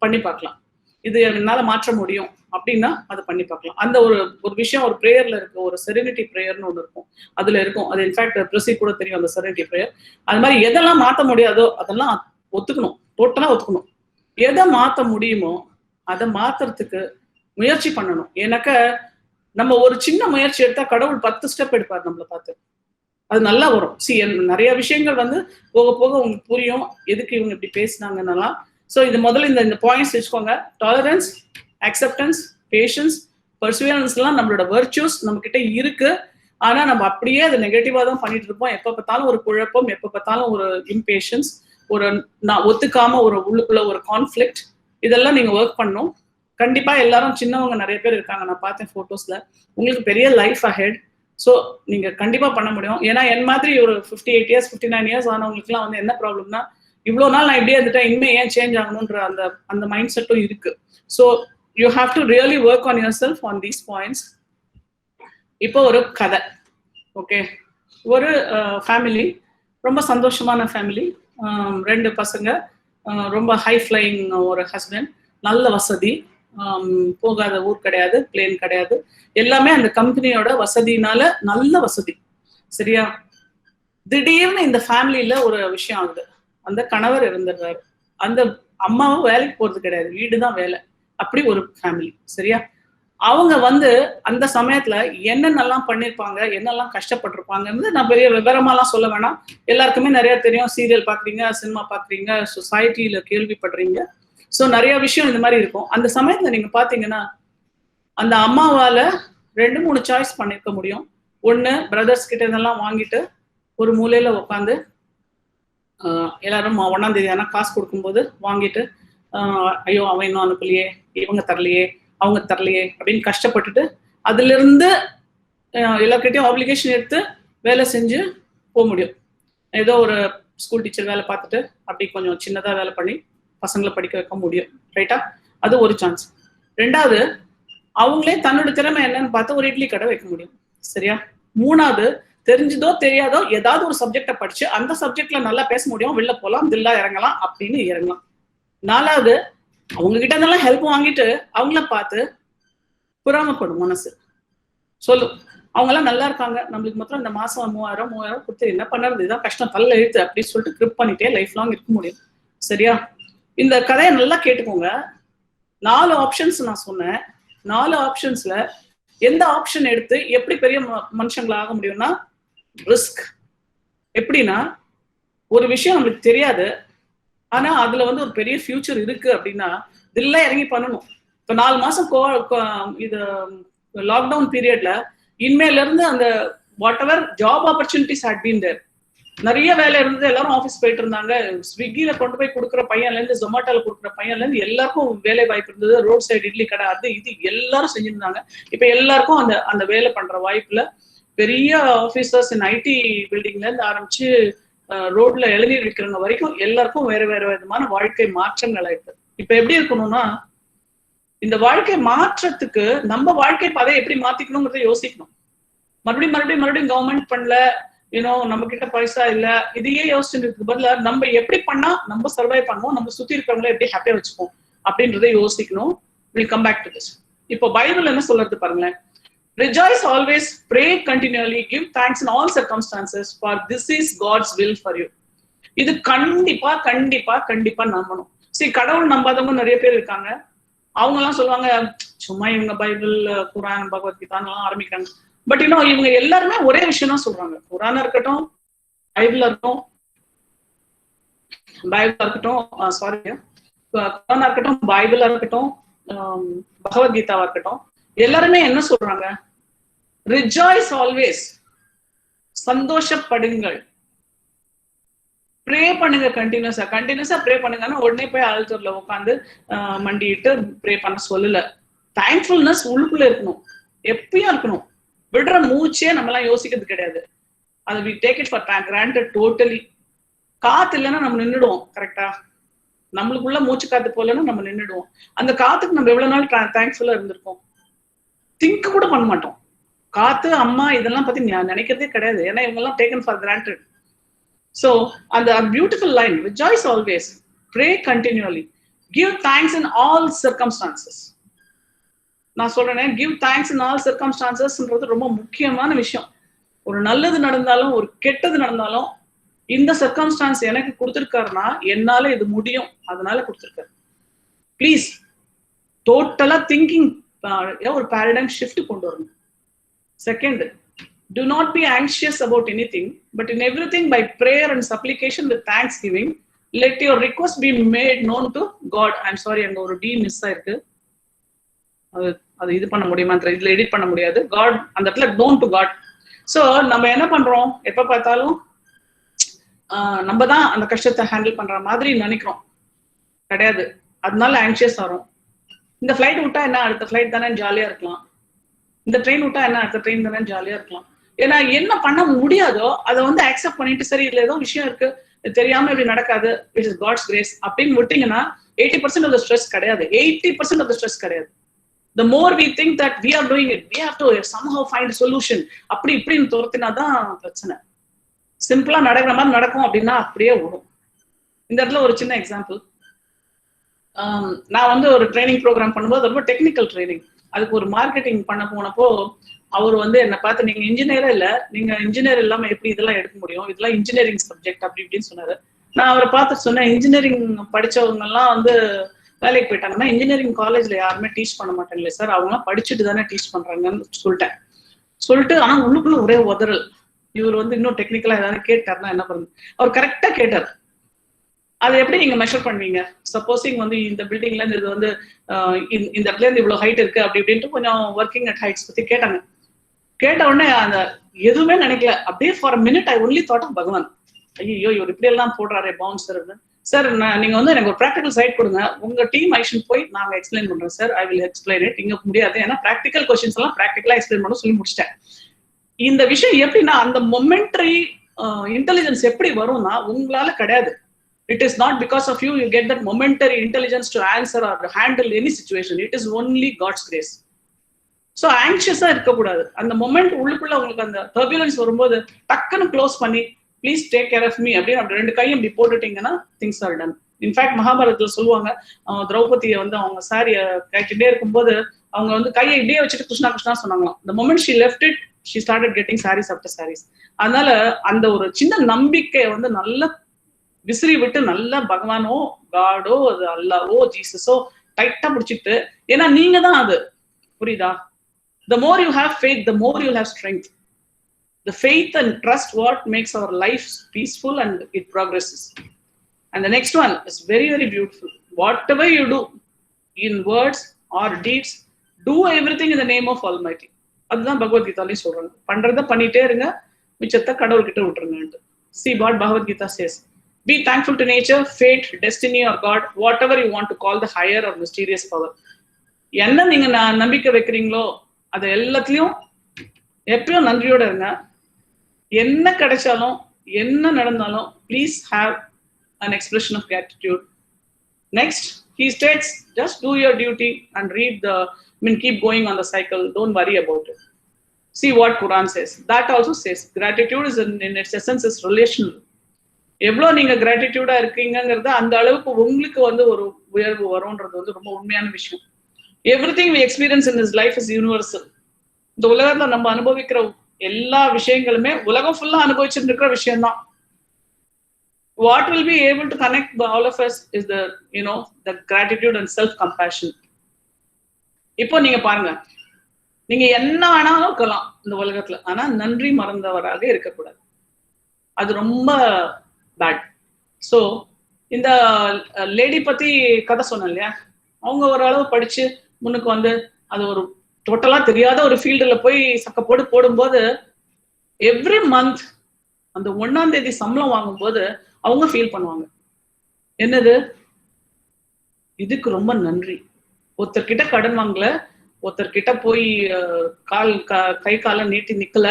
பண்ணி பார்க்கலாம். இது என்னால மாற்ற முடியும் அப்படின்னா அதை பண்ணி பார்க்கலாம். அந்த ஒரு விஷயம் ஒரு ப்ரேயர்ல இருக்கு, ஒரு செரினிட்டி ப்ரேயர்னு ஒன்று இருக்கும், அதுல இருக்கும். அது இன்ஃபேக்ட் பிரசி கூட தெரியும் அந்த செரினிட்டி ப்ரேயர். அது மாதிரி எதெல்லாம் மாற்ற முடியாதோ அதெல்லாம் ஒத்துக்கணும், டோட்டலா ஒத்துக்கணும். எதை மாற்ற முடியுமோ அதை மாத்துறதுக்கு முயற்சி பண்ணணும். ஏன்னாக்க நம்ம ஒரு சின்ன முயற்சி எடுத்தா கடவுள் 10 ஸ்டெப் எடுப்பார் நம்மளை பார்த்து, அது நல்லா வரும். நிறைய விஷயங்கள் வந்து போக போக உங்களுக்கு புரியும் எதுக்கு இவங்க இப்படி பேசினாங்கன்னெல்லாம். ஸோ இது முதல்ல இந்த பாயிண்ட்ஸ் வச்சுக்கோங்க. டாலரன்ஸ், அக்செப்டன்ஸ், பேஷன்ஸ், பர்சுவரன்ஸ் எல்லாம் நம்மளோட வெர்ச்சுஸ் நம்ம கிட்ட இருக்கு. ஆனா நம்ம அப்படியே அதை நெகட்டிவா தான் பண்ணிட்டு இருப்போம். எப்ப பார்த்தாலும் ஒரு குழப்பம், எப்ப பார்த்தாலும் ஒரு இம்பேஷன்ஸ், ஒரு ஒத்துக்காம ஒரு உள்ளுக்குள்ள ஒரு கான்ஃபிளிக்ட். இதெல்லாம் நீங்க ஒர்க் பண்ணணும். கண்டிப்பா எல்லாரும் சின்னவங்க நிறைய பேர் இருக்காங்க, நான் பார்த்தேன் போட்டோஸ்ல. உங்களுக்கு பெரிய லைஃப் அஹெட். ஸோ நீங்க கண்டிப்பா பண்ண முடியும். ஏன்னா என் மாதிரி ஒரு 58 இயர்ஸ் 59 இயர்ஸ் ஆனவங்களுக்குலாம் வந்து என்ன ப்ராப்ளம்னா, இவ்வளவு நாள் நான் இப்படியே இருந்துட்டேன், இனிமே ஏன் சேஞ்ச் ஆகணும்ன்ற அந்த மைண்ட் செட்டும் இருக்கு. So you have to really work on your self on these points. இப்போ ஒரு கதை. ஓகே, ஒரு ஃபேமிலி, ரொம்ப சந்தோஷமான ஃபேமிலி, 2 பசங்க, ரொம்ப ஹை ஃப்ளைங் ஒரு ஹஸ்பண்ட், நல்ல வசதி, போகாத ஊர் கிடையாது, பிளேன் கிடையாது, எல்லாமே அந்த கம்பெனியோட வசதினால நல்ல வசதி. சரியா, திடீர்னு இந்த ஃபேமிலியில ஒரு விஷயம் ஆகுது. அந்த கணவர் இருந்துடுறாரு, அந்த அம்மாவும் வேலைக்கு போறது கிடையாது, வீடுதான் வேலை, அப்படி ஒரு ஃபேமிலி. சரியா, அவங்க வந்து அந்த சமயத்துல என்னென்னலாம் பண்ணிருப்பாங்க, என்னெல்லாம் கஷ்டப்பட்டிருப்பாங்கன்னு நான் பெரிய விவரமாலாம் சொல்ல வேணாம், எல்லாருக்குமே நிறைய தெரியும். சீரியல் பாக்குறீங்க, சினிமா பாக்குறீங்க, சொசைட்டில கேள்விப்படுறீங்க. ஸோ நிறைய விஷயம் இந்த மாதிரி இருக்கும். அந்த சமயத்துல நீங்க பாத்தீங்கன்னா அந்த அம்மாவால 2-3 சாய்ஸ் பண்ணிருக்க முடியும். ஒண்ணு, பிரதர்ஸ் கிட்ட இதெல்லாம் வாங்கிட்டு ஒரு மூலையில உட்காந்து எல்லாரும் 1ஆம் தேதி ஆனா காசு கொடுக்கும்போது வாங்கிட்டு, ஐயோ அவன் இன்னும் அனுப்பலையே, இவங்க தரலையே, அவங்க தரலையே அப்படின்னு கஷ்டப்பட்டுட்டு அதுல இருந்து எல்லார்கிட்டையும் ஆப்ளிகேஷன் எடுத்து வேலை செஞ்சு போக முடியும். ஏதோ ஒரு ஸ்கூல் டீச்சர் வேலை பார்த்துட்டு அப்படி கொஞ்சம் சின்னதா வேலை பண்ணி பசங்களை படிக்க வைக்க முடியும். ரைட்டா, அது ஒரு சான்ஸ். 2வது, அவங்களே தன்னோட திறமை என்னன்னு பார்த்து ஒரு இட்லி கடை வைக்க முடியும். சரியா, 3வது, தெரிஞ்சதோ தெரியாதோ ஏதாவது ஒரு சப்ஜெக்டை படிச்சு அந்த சப்ஜெக்ட்ல நல்லா பேச முடியும், வெளில போகலாம், தில்லா இறங்கலாம் அப்படின்னு இறங்கலாம். 4வது, அவங்க கிட்ட இருந்தெல்லாம் ஹெல்ப் வாங்கிட்டு அவங்கள பார்த்து புறாமப்படும் மனசு, சொல்லும் அவங்க எல்லாம் நல்லா இருக்காங்க, நம்மளுக்கு மாத்திரம் இந்த மாசம் 3000 கொடுத்து என்ன பண்ணுறது, இதான் கஷ்டம், தள்ள எழுத்து அப்படின்னு சொல்லிட்டு கிரிப் பண்ணிட்டே லைஃப் லாங் இருக்க முடியும். சரியா, இந்த கதையை நல்லா கேட்டுக்கோங்க. 4 ஆப்ஷன்ஸ் நான் சொன்னேன். 4 ஆப்ஷன்ஸ்ல எந்த ஆப்ஷன் எடுத்து எப்படி பெரிய மனுஷங்களா ஆக முடியும்னா, ரிஸ்க். எப்படின்னா, ஒரு விஷயம் நம்மளுக்கு தெரியாது, ஆனா அதுல வந்து ஒரு பெரிய ஃபியூச்சர் இருக்கு அப்படின்னா இதெல்லாம் இறங்கி பண்ணணும். இப்போ 4 மாசம் இது லாக்டவுன் பீரியட்ல இனிமேல இருந்து அந்த whatever job opportunities had been there. நிறைய வேலை இருந்தது, எல்லாரும் ஆஃபீஸ் போயிட்டு இருந்தாங்க. ஸ்விக்கியில கொண்டு போய் கொடுக்குற பையன்ல இருந்து ஜொமேட்டோல கொடுக்குற பையன்ல இருந்து எல்லாருக்கும் வேலை வாய்ப்பு இருந்தது. ரோட் சைடு இட்லி கடை அது இது எல்லாரும் செஞ்சிருந்தாங்க. இப்ப எல்லாருக்கும் அந்த வேலை பண்ற வாய்ப்புல பெரிய ஆபீசர்ஸ் இன் ஐடி பில்டிங்ல இருந்து ஆரம்பிச்சு ரோட்ல இளநீர் விற்கிறவங்க வரைக்கும் எல்லாருக்கும் வேற வேற விதமான வாழ்க்கை மாற்றங்கள் ஆயிடுது. இப்ப எப்படி இருக்கணும்னா, இந்த வாழ்க்கை மாற்றத்துக்கு நம்ம வாழ்க்கை பாதை எப்படி மாத்திக்கணுங்கிறத யோசிக்கணும். மறுபடியும் கவர்மெண்ட் பண்ணல, நம்ம கிட்ட பைசா இல்ல, இதையே யோசிச்சுட்டு பதிலா நம்ம எப்படி பண்ணா நம்ம சர்வை பண்ணுவோம், நம்ம சுத்தி இருக்கிறவங்கள எப்படி ஹாப்பியா வச்சுப்போம் அப்படின்றத யோசிக்கணும். Will come back to this. இப்போ பைபிள் என்ன சொல்றது பாருங்களேன். Rejoice always, pray continually, give thanks in all circumstances, for this is God's will for you. இது கண்டிப்பா கண்டிப்பா கண்டிப்பா நம்பணும். சரி, கடவுள் நம்பாதவங்க நிறைய பேர் இருக்காங்க. அவங்க எல்லாம் சொல்லுவாங்க, சும்மா இவங்க பைபிள், குரான், பகவத்கீதான்னு ஆரம்பிக்கிறாங்க. பட் இவங்க எல்லாருமே ஒரே விஷயம் தான் சொல்றாங்க. குரானா இருக்கட்டும், பைபிளா இருக்கட்டும், குரானா இருக்கட்டும், பைபிளா இருக்கட்டும், பகவத்கீதாவா இருக்கட்டும், எல்லாருமே என்ன சொல்றாங்க? ரிஜாய்ஸ் ஆல்வேஸ், சந்தோஷப்படுங்கள், ப்ரே பண்ணுங்க, கண்டினியூஸா ப்ரே பண்ணுங்கன்னா உடனே போய் ஆல்டர்ல உட்காந்து மண்டிட்டு ப்ரே பண்ண சொல்லல. தேங்க்ஃபுல்னஸ் உள்ளுக்குள்ள இருக்கணும், எப்பயும் இருக்கணும். விடுற மூச்சே நம்ம எல்லாம் யோசிக்கிறது கிடையாது. அது we take it for granted totally. காத்து இல்லைன்னா நம்ம நின்றுடுவோம். கரெக்டா? நம்மளுக்குள்ள மூச்சு காத்து போலன்னா நம்ம நின்றுடுவோம். அந்த காத்துக்கு நம்ம எவ்வளவு நாள் தேங்க்ஃபுல்லா இருந்திருக்கோம், திங்க் கூட பண்ண மாட்டோம். காத்து, அம்மா இதெல்லாம் பத்தி நினைக்கிறதே கிடையாது. ஏன்னா இவங்க எல்லாம் டேக்கன் ஃபார் கிராண்டட். So அந்த beautiful line, rejoice always, pray continually, give thanks in all circumstances. நான் சொல்றேன், give thanks in all circumstancesன்றது ரொம்ப முக்கியமான விஷயம். ஒரு நல்லது நடந்தாலும் ஒரு கெட்டது நடந்தாலும் இந்த சர்க்கம்ஸ்டான்ஸ் எனக்கு கொடுத்துருக்காருன்னா என்னால இது முடியும், அதனால கொடுத்துருக்காரு. ப்ளீஸ் டோட்டலா திங்கிங் ஒரு பேரடைம் ஷிஃப்ட் கொண்டு வரணும். Second, do not be anxious about anything, but in everything by prayer and supplication with thanksgiving let your request be made known to God. I'm sorry, அங்க ஒரு டி மிஸ் ஆயிருக்கு. அது இது பண்ண முடியுமா, இதுல எடிட் பண்ண முடியாது. God அந்த இடத்துல known to God. சோ நம்ம என்ன பண்றோம், எப்ப பார்த்தாலும் நம்ம தான் அந்த கஷ்டத்தை ஹேண்டில் பண்ற மாதிரி நினைக்கிறோம். கிடையாது. அதனால ஆங்ஷியஸ் ஆகிறோம். இந்த ஃபிளைட் விட்டா என்ன, அடுத்த ஃபிளைட் தானே ஜாலியா இருக்கலாம். இந்த ட்ரெயின் விட்டா என்ன, அடுத்த ட்ரெயின் தானே ஜாலியா இருக்கலாம். ஏன்னா என்ன பண்ண முடியாதோ அதை அக்செப்ட் பண்ணிட்டு, சரி இதுல ஏதோ விஷயம் இருக்கு, தெரியாம இப்படி நடக்காது, இட் இஸ் காட்ஸ் கிரேஸ் அப்படின்னு விட்டீங்கன்னா 80% ஆஃப் த ஸ்ட்ரெஸ் கிடையாது. 80% ஆஃப் த ஸ்ட்ரெஸ் கிடையாது. The more we think that we are doing it, we have to somehow find a solution. அப்படி இப்படின்னு துரத்தினாதான் பிரச்சனை. சிம்பிளா நடக்கிற மாதிரி நடக்கும் அப்படின்னா அப்படியே ஓடும். இந்த இடத்துல ஒரு சின்ன எக்ஸாம்பிள். நான் ஒரு ட்ரைனிங் ப்ரோக்ராம் பண்ணும்போது ரொம்ப டெக்னிக்கல் ட்ரைனிங், அதுக்கு ஒரு மார்க்கெட்டிங் பண்ண போனப்போ அவர் என்னை பார்த்து, நீங்க இன்ஜினியரே இல்ல, நீங்க இன்ஜினியர் இல்லாம எப்படி இதெல்லாம் எடுக்க முடியும், இதெல்லாம் இன்ஜினியரிங் சப்ஜெக்ட் அப்படி இப்படின்னு சொன்னாரு. நான் அவரை பார்த்து சொன்னேன், இன்ஜினியரிங் படிச்சவங்க எல்லாம் வேலைக்கு போயிட்டாங்கன்னா இன்ஜினியரிங் காலேஜ்ல யாருமே டீச் பண்ண மாட்டாங்களே சார், அவங்க எல்லாம் படிச்சுட்டு தானே டீச் பண்றாங்கன்னு சொல்லிட்டு ஆனா உள்ளுக்குள்ள ஒரே உதறல். இவர் இன்னும் டெக்னிக்கலா ஏதாவது கேட்டாருன்னா என்ன பண்ணுது, அவர் கரெக்டா கேட்டார். அதை எப்படி நீங்க மெஷர் பண்ணுவீங்க? சப்போஸிங் இந்த பில்டிங்ல இருந்து இது இந்த இடத்துல இருந்து இவ்வளவு ஹைட் இருக்கு அப்படி இப்படின்ட்டு கொஞ்சம் ஒர்க்கிங் அட் ஹைட்ஸ் பத்தி கேட்டாங்க. கேட்ட உடனே அந்த எதுவுமே நினைக்கல, அப்படியே for minute I only thought of Bhagavan. ஐயோ இவர் இப்படி எல்லாம் போடுறாரு பவுன்சர். சார் நீங்க எனக்கு ஒரு ப்ராக்டிகல் சைட் கொடுங்க, உங்க டீம் ஐஷன் போய் நாங்க எக்ஸ்பிளைன் பண்றோம் sir, I will explain it. இங்க முடியாது, ஏன்னா ப்ராக்டிகல் கொஸ்டின்ஸ் எல்லாம் ப்ராக்டிகலா எக்ஸ்பிளைன் பண்ண சொல்லி முடிச்சிட்டேன். இந்த விஷயம் எப்படின்னா, அந்த மொமெண்டரி இன்டெலிஜென்ஸ் எப்படி வரும்னா உங்களால கிடையாது. It is not because of you get that momentary intelligence to answer or to handle any situation. It is only God's grace. So anxious இருக்க கூடாது. அந்த மொமெண்ட் உள்ளுக்குள்ள உங்களுக்கு அந்த டர்புலன்ஸ் வரும்போது டக்குன்னு க்ளோஸ் பண்ணி please take care of me அப்படின்னு அப்படி ரெண்டு கையும் இப்படி போட்டுட்டீங்கன்னா திங்ஸ் ஆர் டன். இன்ஃபேக்ட் மகாபாரதத்துல சொல்லுவாங்க, திரௌபதியை அவங்க சாரியை கட்டிட்டே இருக்கும்போது அவங்க கையை இப்படியே வச்சுட்டு கிருஷ்ணா கிருஷ்ணா சொன்னாங்களாம். the moment she left it, she started getting sarees after sarees. அதனால அந்த ஒரு சின்ன நம்பிக்கை நல்ல விசிறி விட்டு நல்ல பகவானோ காடோ அது அல்லாவோ ஜீசஸோ டைட்டா பிடிச்சிட்டு, ஏன்னா நீங்க தான் அது, புரியுதா? The more you have faith, the more you have strength. The faith and trust what makes our life peaceful and it progresses. And the next one is very, very beautiful. Whatever you do in words, or deeds, do everything in the name of Almighty. அதுதான் பகவத்கீதாலையும் சொல்றாங்க. பண்றத பண்ணிட்டே இருங்க, மிச்சத்தை கடவுள்கிட்ட விட்டுருங்க. See what Bhagavad Gita says. Be thankful to nature, fate, destiny or God, whatever you want to call the higher or mysterious power. என்ன நீங்க நம்பிக்கை வைக்கிறீங்களோ அது எல்லாத்துலயும் எப்பயும் நன்றியோட இருங்க. என்ன கிடைச்சாலும் என்ன நடந்தாலும் please have an expression of gratitude. Next, he states, just do your duty and keep going on the cycle. Don't worry about it. See what Quran says. That also says gratitude is in its essence is relational. எவ்வளவு நீங்க கிராட்டிடியூடா இருக்கீங்கிறத அந்த அளவுக்கு உங்களுக்கு ஒரு உயர்வு வரும்ன்றது ரொம்ப உண்மையான விஷயம். Everything we experience in this life is universal. இந்த உலகத்துல நம்ம அனுபவிக்கிற எல்லா விஷயங்களுமே உலகம் ஃபுல்லா அனுபவிச்சுட்டு இருக்கிற விஷயம் தான். What will be able to connect all of us is the gratitude and self-compassion. இப்போ நீங்க பாருங்க, நீங்க என்ன வேணாலும் இருக்கலாம் இந்த உலகத்துல, ஆனா நன்றி மறந்தவராக இருக்கக்கூடாது. அது ரொம்ப பேட். ஸோ இந்த லேடி பத்தி கதை சொன்னேன் இல்லையா, அவங்க ஓரளவு படிச்சு முன்னுக்கு அது ஒரு டோட்டலா தெரியாத ஒரு ஃபீல்டுல போய் சக்கப்போடு போடும்போது எவ்ரி மந்த் அந்த 1ஆம் தேதி சம்பளம் வாங்கும்போது அவங்க ஃபீல் பண்ணுவாங்க, என்னது இதுக்கு ரொம்ப நன்றி. ஒருத்தர்கிட்ட கடன் வாங்கல, ஒருத்தர்கிட்ட போய் கை கால நீட்டி நிக்கல,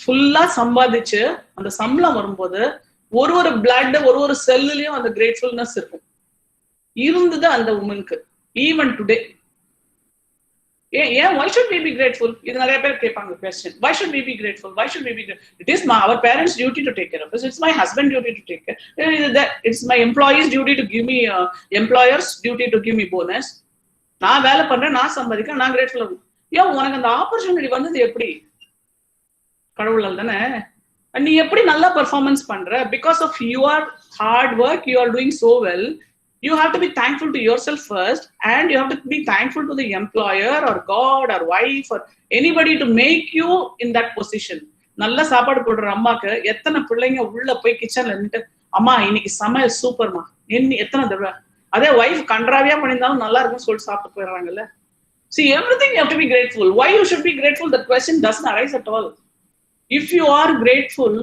ஃபுல்லா சம்பாதிச்சு அந்த சம்பளம் வரும்போது ஒரு பிளட் ஒரு செல்லுலயும் அந்த கிரேட்ஃபுல்னஸ் இருக்கும், இருந்தது அந்த உமனுக்கு even today. why should we be grateful? இது நிறைய பேர் கேட்பாங்க question. Why should we be grateful? Why should we be grateful? It is our parents' duty to take care of us. It's my husband's duty to take care. It's my employee's duty to give me employer's duty to give me bonus. நான் வேலை பண்றேன், நான் சம்பாதிக்கிறேன், நான் grateful ஆகும். உனக்கு அந்த opportunity வந்தது எப்படி? கடவுளால் தானே. நீ எப்படி நல்லா பெர்ஃபார்மன்ஸ் பண்ற? Because of your hard work you are doing so well. You have to be thankful to yourself first, and you have to be thankful to the employer or God or wife or anybody to make you in that position. நல்ல சாப்பாடு போடுற அம்மாக்கு எத்தனை பிள்ளைங்க உள்ள போய் கிச்சன்ல நின்று, அம்மா இன்னைக்கு சமையல் சூப்பர்மா, எத்தனை தடவை. அதே வைஃப் கன்றாவியா பண்ணியிருந்தாலும் நல்லா இருக்குன்னு சொல்லிட்டு சாப்பிட்டு போயிடுறாங்கல்ல. See, everything you have to be grateful. Why you should be grateful? That question doesn't arise at all. If you are grateful,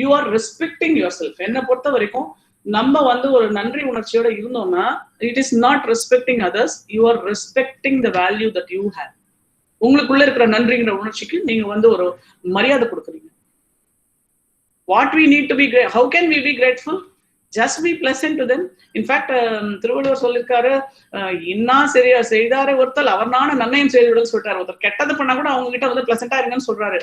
you are respecting yourself. என்ன பொறுத்த வரைக்கும் நம்ம ஒரு நன்றி உணர்ச்சியோட இருந்தோம்னா, it is not respecting others, you are respecting the value that you have. உங்களுக்குள்ள இருக்கிற நன்றிங்கிற உணர்ச்சிக்கு நீங்க ஒரு மரியாதை கொடுக்குறீங்க. What we need to be great, how can we be grateful? Just be pleasant to them. In fact, Thiruvalluvar சொல்லிருக்காரு, இன்னா சரியா செய்தாரே ஒருத்தல் அவர் நானும் நன்மையும் செய்து சொல்றாரு. ஒருத்தர் கெட்டது பண்ணா கூட அவங்க கிட்ட பிளசண்டா இருங்கன்னு சொல்றாரு.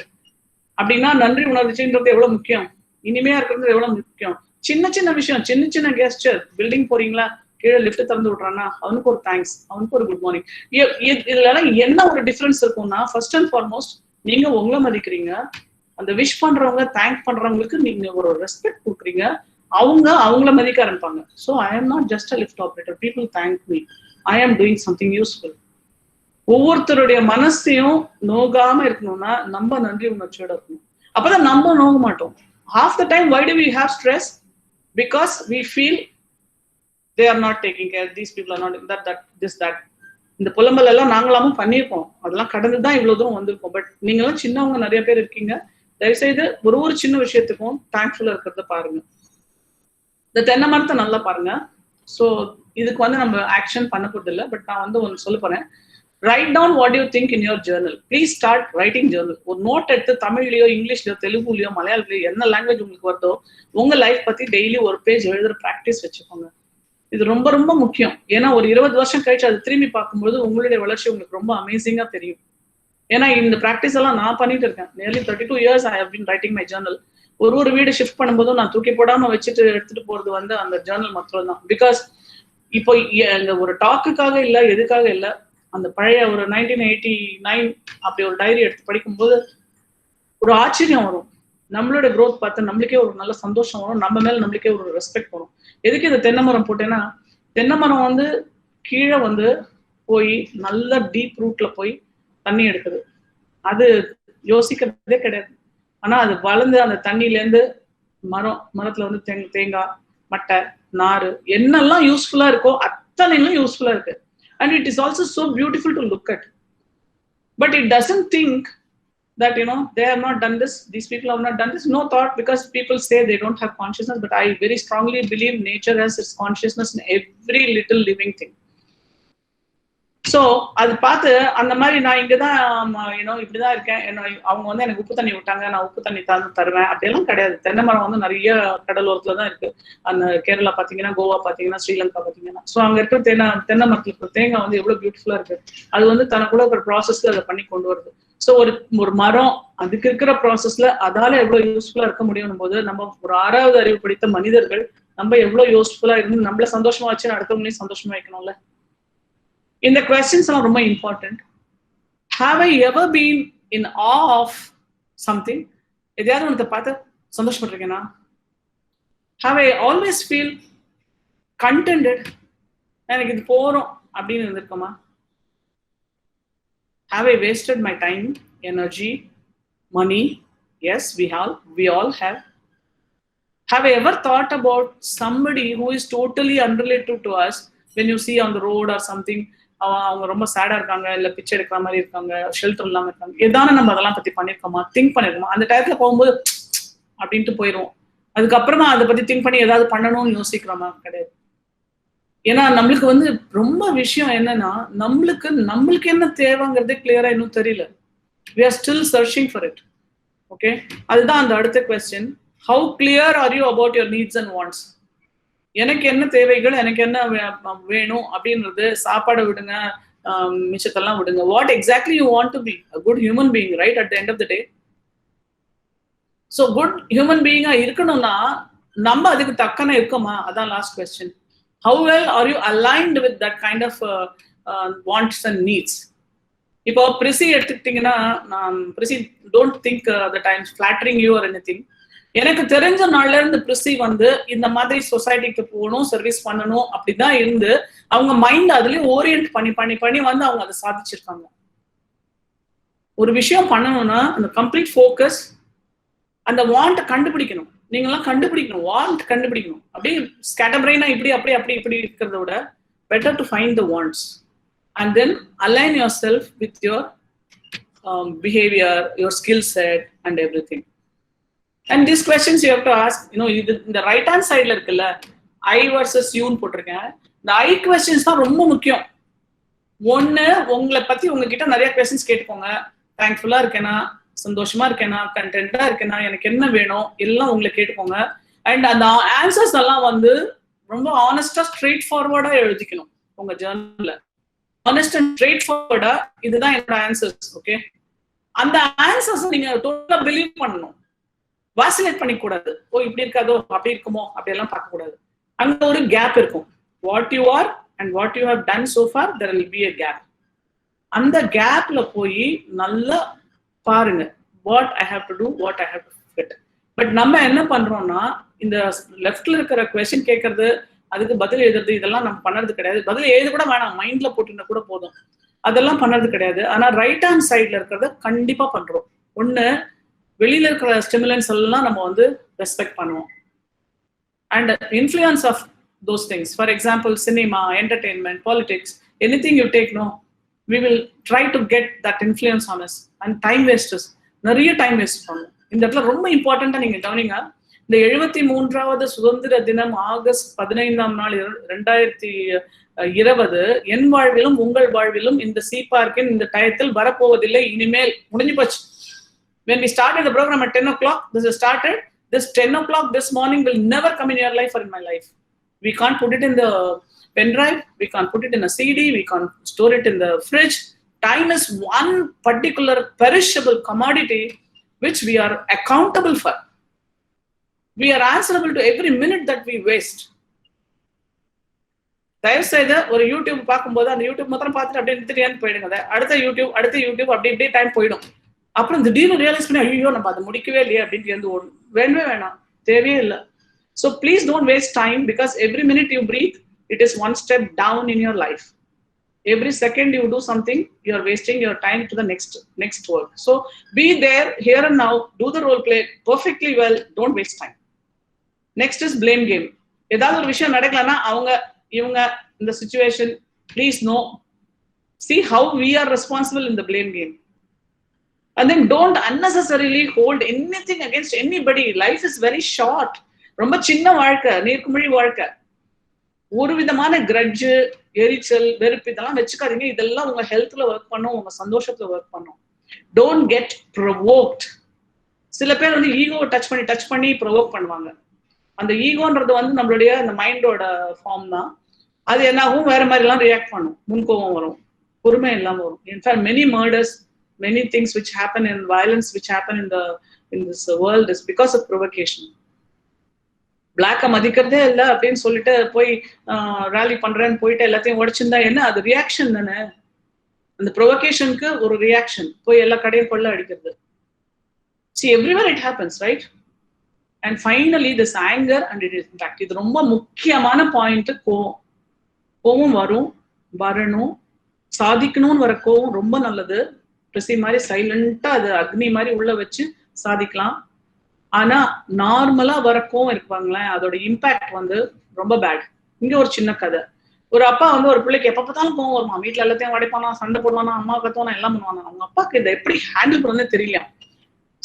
அப்படின்னா நன்றி உணர்ச்சின்றது எவ்வளவு முக்கியம், இனிமையா இருக்கிறது எவ்வளவு முக்கியம். சின்ன சின்ன விஷயம், சின்ன சின்ன கெஸ்டர். பில்டிங் போறீங்களா, கீழே லிஃப்ட் திறந்து விட்றானா, அவனுக்கு ஒரு தேங்க்ஸ், அவனுக்கு ஒரு குட் மார்னிங். இதுல என்ன ஒரு டிஃபரன்ஸ் இருக்கும்னா, ஃபர்ஸ்ட் அண்ட் ஃபார்மோஸ்ட் நீங்க உங்களை மதிக்கிறீங்க, அந்த விஷ் பண்றவங்க தேங்க் பண்றவங்களுக்கு நீங்க ஒரு ரெஸ்பெக்ட் கொடுக்குறீங்க, அவங்கள மதிக்க ஆரம்பிப்பாங்க. So I am not just a lift operator, people thank me, ஐ ஆம் டூயிங் சம்திங் யூஸ்ஃபுல். ஒவ்வொருத்தருடைய மனசையும் நோகாம இருக்கணும்னா நம்ம நன்றி உணர்ச்சியோட இருக்கணும். அப்பதான் நம்ம நோக மாட்டோம். Half the time, why do we have stress? Because we feel they are not taking care, these people are not that. இந்த புலம்பல் எல்லாம் நாங்களாமும் பண்ணியிருப்போம், அதெல்லாம் கடந்துதான் இவ்வளவு தூரம் வந்திருக்கோம். பட் நீங்களாம் சின்னவங்க நிறைய பேர் இருக்கீங்க, தயவுசெய்து ஒரு சின்ன விஷயத்துக்கும் தேங்க்ஃபுல்லா இருக்கிறத பாருங்க. இந்த தென்னை மரத்தை நல்லா பாருங்க. ஸோ இதுக்கு நம்ம ஆக்ஷன் பண்ண போறது இல்லை, பட் நான் ஒன்று சொல்ல போறேன். Write down what you think in your journal. Please start writing journal. ஒரு நோட் எடுத்து தமிழ்லயோ இங்கிலீஷ்லயோ தெலுங்குலயோ மலையாளத்திலயோ என்ன லாங்குவேஜ் உங்களுக்கு வருதோ உங்க லைஃப் பத்தி டெய்லி ஒரு பேஜ் எழுதுற பிராக்டிஸ் வச்சுக்கோங்க. இது ரொம்ப ரொம்ப முக்கியம். ஏன்னா ஒரு 20 வருஷம் கழிச்சு அது திரும்பி பார்க்கும்போது உங்களுடைய வளர்ச்சி உங்களுக்கு ரொம்ப அமேசிங்கா தெரியும். ஏன்னா இந்த பிராக்டிஸ் எல்லாம் நான் பண்ணிட்டு இருக்கேன். Nearly 32 years I have been writing my journal. ஒரு வீடு ஷிஃப்ட் பண்ணும்போதும் நான் தூக்கி போடாம வச்சுட்டு எடுத்துட்டு போறது அந்த ஜேர்னல் மாத்திரம் தான். பிகாஸ் இப்போ ஒரு டாக்குக்காக இல்ல, எதுக்காக இல்ல, அந்த பழைய ஒரு 1989 அப்படி ஒரு டைரி எடுத்து படிக்கும்போது ஒரு ஆச்சரியம் வரும். நம்மளோட growth பார்த்து நம்மளுக்கே ஒரு நல்ல சந்தோஷம் வரும், நம்ம மேல நம்மளுக்கே ஒரு ரெஸ்பெக்ட் வரும். எதுக்கு இந்த தென்னை மரம் போட்டேன்னா, தென்னை மரம் கீழே போய் நல்ல டீப் ரூட்ல போய் தண்ணி எடுக்குது. அது யோசிக்கிறதே கிடையாது. ஆனா அது வளர்ந்து அந்த தண்ணியில இருந்து மரத்துல தேங்காய், மட்டை, நாறு என்னெல்லாம் யூஸ்ஃபுல்லா இருக்கோ அத்தனையும் யூஸ்ஃபுல்லா இருக்கு. and it is also so beautiful to look at. But it doesn't think that, you know, they have not done this, these people have not done this. No thought, because people say they don't have consciousness, but I very strongly believe nature has its consciousness in every little living thing. So அது பார்த்து அந்த மாதிரி நான் இங்கதான் you know இப்படிதான் இருக்கேன், அவங்க வந்து எனக்கு உப்பு தண்ணி விட்டாங்க, நான் உப்பு தண்ணி தருவேன் அப்படியெல்லாம் கிடையாது. தென்னை மரம் வந்து நிறைய கடலோரத்துல தான் இருக்கு. அந்த கேரளா பாத்தீங்கன்னா, கோவா பாத்தீங்கன்னா, ஸ்ரீலங்கா பாத்தீங்கன்னா, ஸோ அங்க இருக்கிற தென்னை மரத்துல இருக்கிற தேங்காய் வந்து எவ்வளவு பியூட்டிஃபுல்லா இருக்கு. அது வந்து தனக்குள்ள ஒரு ப்ராசஸ்ல அதை பண்ணி கொண்டு வருது. ஸோ ஒரு மரம் அதுக்கு இருக்கிற ப்ராசஸ்ல அதால எவ்வளவு யூஸ்ஃபுல்லா இருக்க முடியும் போது, நம்ம ஒரு 6வது அறிவு படித்த மனிதர்கள் நம்ம எவ்வளவு யூஸ்ஃபுல்லா இருந்து நம்மள சந்தோஷமா வச்சு அடுத்தவங்களையும் சந்தோஷமா வைக்கணும்ல. இந்த questions are ரொம்ப important. Have I ever been in awe of something? எதையாவது ஒன்று பார்த்து சந்தோஷப்பட்டிருக்கேனா? Have I always feel contented? எனக்கு இது போறோம் அப்படின்னு இருந்திருக்கோமா? Have I wasted my time, energy, money? Yes, we all have. Have I ever thought about somebody who is totally unrelated to us when you see on the road or something? அவங்க ரொம்ப சேடா இருக்காங்க, இல்ல பிச்சை எடுக்கிற மாதிரி இருக்காங்க, shelter இல்லாம இருக்காங்க, ஏதான நம்ம அதெல்லாம் பத்தி பண்ணிருக்கோமா, திங்க் பண்ணிருக்கோமா? அந்த டயத்துல போகும்போது அப்படின்ட்டு போயிடும். அதுக்கப்புறமா அதை பத்தி திங்க் பண்ணி ஏதாவது பண்ணணும்னு யோசிக்கிறோமா? கிடையாது. ஏன்னா நம்மளுக்கு வந்து ரொம்ப விஷயம் என்னன்னா, நம்மளுக்கு என்ன தேவைங்கிறதே கிளியரா இன்னும் தெரியல. we are still searching for it. Okay, அதுதான் அந்த அடுத்த question. how clear are you about your needs and wants? எனக்கு என்ன தேவைகள், எனக்கு என்ன வேணும் அப்படின்றது, சாப்பாடை விடுங்க, மிச்சத்தெல்லாம் விடுங்க. What exactly you want to be a good human being, right, at the end of the day. so good human being இருக்கணும்னா நம்ம அதுக்கு தக்கன இருக்கோமா? அதான் last question. how well are you aligned with that kind of wants and needs? இப்போ பிரிசி எடுத்துக்கிட்டீங்கன்னா, நான் பிரிசி don't think that I am flattering you or anything. எனக்கு தெரிஞ்ச நாள்ல இருந்து பிரிசி வந்து இந்த மாதிரி சொசைட்டிக்கு போகணும், சர்வீஸ் பண்ணணும் அப்படிதான் இருந்து அவங்க மைண்ட் அதுலயும் ஓரியன்ட் பண்ணி வந்து அவங்க அதை சாதிச்சிருக்காங்க. ஒரு விஷயம் பண்ணணும்னா அந்த கம்ப்ளீட் ஃபோக்கஸ், அந்த வாண்ட் கண்டுபிடிக்கணும். நீங்கெல்லாம் கண்டுபிடிக்கணும், வாண்ட் கண்டுபிடிக்கணும். அப்படியே ஸ்கேட்டர் இப்படி அப்படி இருக்கிறத விட better to find the wants and then align yourself with your behavior, your skill set and everything. And these questions you have to ask, you know, இந்த ரைட் ஹேண்ட் சைட்ல இருக்குல்ல, ஐ வர்சஸ் யூன்னு போட்டிருக்கேன். இந்த ஐ கொஸ்டின்ஸ் தான் ரொம்ப முக்கியம். ஒண்ணு, உங்களை பத்தி உங்ககிட்ட நிறைய கொஸ்டின்ஸ் கேட்டுக்கோங்க. தேங்க்ஃபுல்லா இருக்கேனா, சந்தோஷமா இருக்கேனா, கண்டென்ட்டா இருக்கேனா, எனக்கு என்ன வேணும், எல்லாம் உங்களை கேட்டுக்கோங்க. அண்ட் அந்த ஆன்சர்ஸ் எல்லாம் வந்து ரொம்ப ஆனஸ்டா ஸ்ட்ரெயிட் ஃபார்வர்டா எழுதிக்கணும் உங்க ஜர்னல்ல. ஆனஸ்ட் அண்ட் ஸ்ட்ரெயிட் ஃபார்வர்டா இதுதான் என்னோட ஆன்சர்ஸ். ஓகே, அந்த ஆன்சர்ஸ் நீங்க டோட்டலா பிலீவ் பண்ணணும். வாசிலேட் பண்ணிக்கூடாது. ஓ இப்படி இருக்காதோ, அப்படி இருக்குமோ, அப்படியெல்லாம் பார்க்க கூடாது. அங்க ஒரு கேப் இருக்கும். What you are and what you have done so far, there will be a gap. அந்த கேப்ல போய் நல்லா பாருங்க, what I have to do, what I have to fit. But நம்ம என்ன பண்றோம்னா, இந்த லெஃப்ட்ல இருக்கிற கொஸ்டின் கேட்கறது, அதுக்கு பதில் எழுதுறது, இதெல்லாம் நம்ம பண்ணறது கிடையாது. பதில் எழுத கூட வேணாம், மைண்ட்ல போட்டுனா கூட போதும். அதெல்லாம் பண்ணறது கிடையாது. ஆனா ரைட் ஹேண்ட் சைட்ல இருக்கிறத கண்டிப்பா பண்றோம். ஒண்ணு, வெளியில இருக்கிற ஸ்டிமுலன்ஸ் எல்லாம் நம்ம வந்து ரெஸ்பெக்ட் பண்ணுவோம். And influence of those things, for example cinema, entertainment, politics, anything you take, no, we will try to get that influence on us. And time wasters, நிறைய டைம் வேஸ்ட் பண்ணுவோம். இந்த இடத்துல ரொம்ப இம்பார்ட்டண்டா நீங்க கவனிங்க. இந்த 73வது சுதந்திர தினம் ஆகஸ்ட் 15ஆம் நாள் 2020 என் வாழ்விலும் உங்கள் வாழ்விலும் இந்த சீபார்க்கின் இந்த டயத்தில் வரப்போவதில்லை. இனிமேல் முடிஞ்சு போச்சு. When we started the program at 10 o'clock, this is started. This 10 o'clock this morning will never come in your life or in my life. We can't put it in the pen drive. We can't put it in a CD. We can't store it in the fridge. Time is one particular perishable commodity which we are accountable for. We are answerable to every minute that we waste. தயவு செய்து ஒரு YouTube பார்க்கும்போது அந்த YouTube மாத்திரம் பார்த்துட்டு அப்படியே நிறுத்திட்டு போயிடுங்க. அடுத்த யூடியூப் அப்படியே டைம் போயிடும். அப்புறம் திடீர்னு ரியலைஸ் பண்ணி, ஐயோ நம்ம அதை முடிக்கவே இல்லையே அப்படின்னு வந்து ஓடும். வேணவே வேணாம், தேவையே இல்லை. So please don't waste time, because every minute you breathe, it is one step down in your life. Every second you do something, you are wasting your time to the next work. So be there, here and now, do the role play perfectly well, don't waste time. Next is blame game. ஏதாவது ஒரு விஷயம் நடக்கலன்னா அவங்க இவங்க இந்த situation, please no, See how we are responsible in the blame game. And then don't unnecessarily hold anything against anybody. Life is very short. ரொம்ப சின்ன வாழ்க்கை, நீர்க்குமிழி வாழ்க்கை. ஒரு விதமான கிரட்ஜ், எரிச்சல், வெறுப்பு இதெல்லாம் வச்சுக்காதீங்க. இதெல்லாம் உங்க ஹெல்த்ல ஒர்க் பண்ணும், உங்க சந்தோஷத்துல ஒர்க் பண்ணும். Don't get provoked. சில பேர் வந்து ஈகோவை டச் பண்ணி ப்ரொவோக் பண்ணுவாங்க. அந்த ஈகோன்றது வந்து நம்மளுடைய அந்த மைண்டோட ஃபார்ம் தான். அது என்னாகும், வேற மாதிரி எல்லாம் ரியாக்ட் பண்ணும். முன்கோபம் வரும், பொறுமை இல்லாம வரும். In fact many murders, many things which happen in violence, which happen in this world is because of provocation. Black மதிக்கிறதே இல்லை அப்படின்னு சொல்லிட்டு போய் ராலி பண்றேன்னு போயிட்டு எல்லாத்தையும் உடைச்சிருந்தா என்ன, அது ரியாக்ஷன் தானே. அந்த ப்ரொவோகேஷனுக்கு ஒரு ரியாக்ஷன், போய் எல்லா கடையும் கொள்ள அடிக்கிறது. See, everywhere it happens, right? And finally this anger and it is in fact இது ரொம்ப முக்கியமான பாயிண்ட். கோவம் வரணும், சாதிக்கணும்னு வர கோவம் ரொம்ப நல்லது. பிரசி மாதிரி சைலண்டா அது அக்னி மாதிரி உள்ள வச்சு சாதிக்கலாம். ஆனா நார்மலா வர கோவம் இருப்பாங்களேன், அதோட இம்பாக்ட் வந்து ரொம்ப பேட். இங்க ஒரு சின்ன கதை. ஒரு அப்பா வந்து ஒரு பிள்ளைக்கு எப்ப பார்த்தாலும் கோவம் வருமா, வீட்டுல எல்லாத்தையும் உடைப்பானா, சண்டை போடுவானா, அம்மா கத்துவானா, எல்லாம் பண்ணுவாங்க. அவங்க அப்பாவுக்கு இதை எப்படி ஹேண்டில் பண்ணதே தெரியல.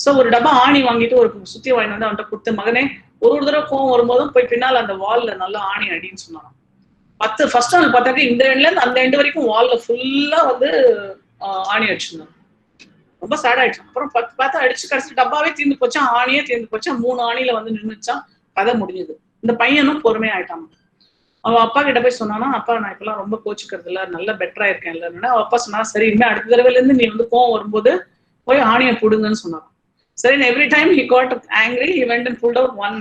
சோ ஒரு டப்பா ஆணி வாங்கிட்டு ஒரு சுத்தி வாங்கி வந்து அவன்கிட்ட கொடுத்த, மகனே ஒரு தடவை கோவம் வரும்போதும் போய் பின்னால் அந்த வால்ல நல்லா ஆணி அடின்னு சொன்னாங்க. ஃபர்ஸ்ட் நாள் பார்த்தாக்க இந்த எண்ட்ல இருந்து அந்த எண்டு வரைக்கும் வால்ல ஃபுல்லா வந்து ஆணி அடிச்சிருந்தாங்க. ரொம்ப சேட் ஆயிடுச்சு. அப்புறம் பார்த்தா அடிச்சு கடைசி டப்பாவே தீர்ந்து போச்சா, ஆணியே தீர்ந்து போச்சா, 3 ஆணியில வந்து நின்றுச்சா, கதை முடிஞ்சது. இந்த பையனும் பொறுமையா ஆயிட்டான். அவன் அப்பா கிட்ட போய் சொன்னானா, அப்பா நான் இப்பெல்லாம் ரொம்ப கோச்சுக்கிறது இல்ல, நல்லா பெட்டரா இருக்கேன் இல்லைன்னா. அவ அப்பா சொன்னா, சரி இனிமே அடுத்த தடவைல இருந்து நீ வந்து கோவம் வரும்போது போய் ஆணியை போடுங்கன்னு சொன்னான். சரி, every time he got angry, he went and pulled out one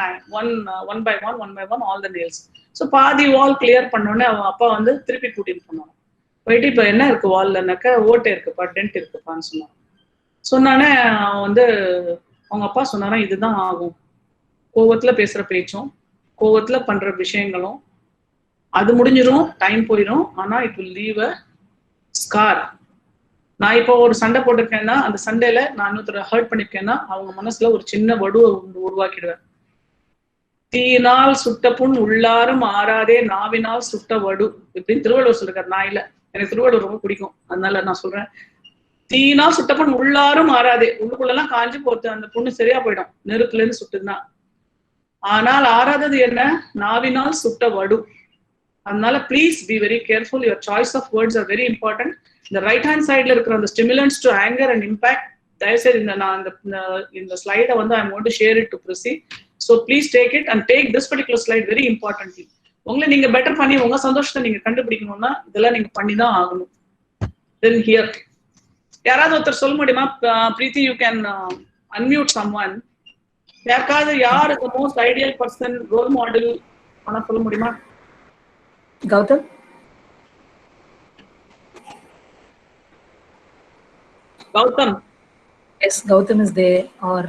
by one all the nails. So பாதி வால் கிளியர் பண்ணோடனே அவன் அப்பா வந்து திருப்பி கூட்டிட்டு போனான். போயிட்டு இப்ப என்ன இருக்கு வால்லன்னாக்க, ஓட்டை இருக்குப்பா, டென்ட் இருக்குப்பான்னு சொன்னான். சொன்னானே அவன் வந்து அவங்க அப்பா சொன்னாரா, இதுதான் ஆகும், கோவத்துல பேசுற பேச்சும் கோவத்துல பண்ற விஷயங்களும் அது முடிஞ்சிடும், டைம் போயிடும், ஆனா it will leave a scar. நான் இப்போ ஒரு சண்டை போட்டிருக்கேன்னா அந்த சண்டையில நான் இன்னொருத்தர ஹர்ட் பண்ணிருக்கேன்னா அவங்க மனசுல ஒரு சின்ன வடுவை உருவாக்கிடுவேன். தீயினால் சுட்ட புண் உள்ளாரும் ஆறாதே, நாவினால் சுட்ட வடு இப்படின்னு திருவள்ளுவர் சொல்லிருக்காரு. நான் இல்ல, எனக்கு திருவள்ளுவர் ரொம்ப பிடிக்கும், அதனால நான் சொல்றேன். தீயினால் சுட்ட புண் உள்ளாரும் ஆறாதே, உள்ளுக்குள்ளெல்லாம் காஞ்சி போத்து அந்த புண்ணு சரியா போயிடும், நெருப்புல இருந்து சுட்டுதுன்னா. ஆனால் ஆறாதது என்ன, நாவினால் சுட்ட வடு. அதனால please be very careful. Your choice of words are very important. இந்த ரைட் ஹேண்ட் சைட்ல இருக்கிற அந்த stimulants to anchor and impact, தயவுசெய்து இந்த ஸ்லைடை வந்து I want to share it to ப்ரிசி. So please take it and take this particular slide very importantly. உங்களை நீங்க பெட்டர் பண்ணி உங்க சந்தோஷத்தை நீங்க கண்டுபிடிக்கணும்னா இதெல்லாம் நீங்க பண்ணி தான் ஆகணும். தென் ஹியர் யாராவது ஒருத்தர் சொல்ல முடியுமா? Preethi, you can unmute someone. யாருக்காவது யார் the most ideal person, role model ஆனா சொல்ல முடியுமா? Gautam? Gautam? Yes, Gautam is there. Or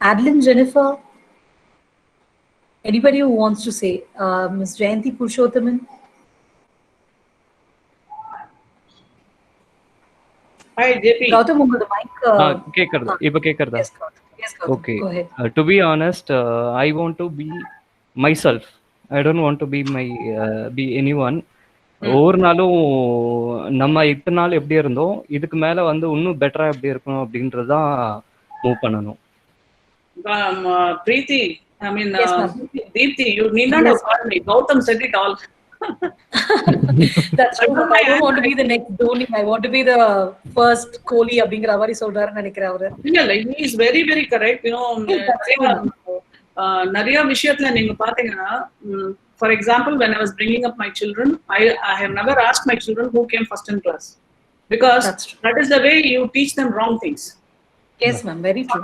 Adeline, Jennifer? Anybody who wants to say? Ms. Jayanti Purushothaman? Hi, JP. Gautam, over the mic. கேக்குறதா? இப்ப கேக்குறதா? Yes, Gautam. Yes, Gautam. Okay. Go ahead. To be honest, I want to be myself. I don't want to be be anyone. ஒவ்வொரு நாளும் நம்ம இத்தனை நாள் எப்படி இருந்தோம், இதுக்கு மேல வந்து இன்னும் பெட்டரா எப்படி இருக்கணும் அப்படின்றதான் மூவ் பண்ணணும். Preeti, I mean, Yes, Deepthi, you need not have called me. Gautam said it all. That's true. I don't want to be the next Dhoni. I want to be the first Kohli அப்படிங்கிற மாதிரி சொல்றாருன்னு நினைக்கிறேன் அவரு. இல்ல, he is very very correct. You know, நிறைய விஷயத்துல நீங்க பாத்தீங்கன்னா, for example, when I was bringing up my children, I have never asked my children who came first in class, because that is the way you teach them wrong things. Yes ma'am, very true.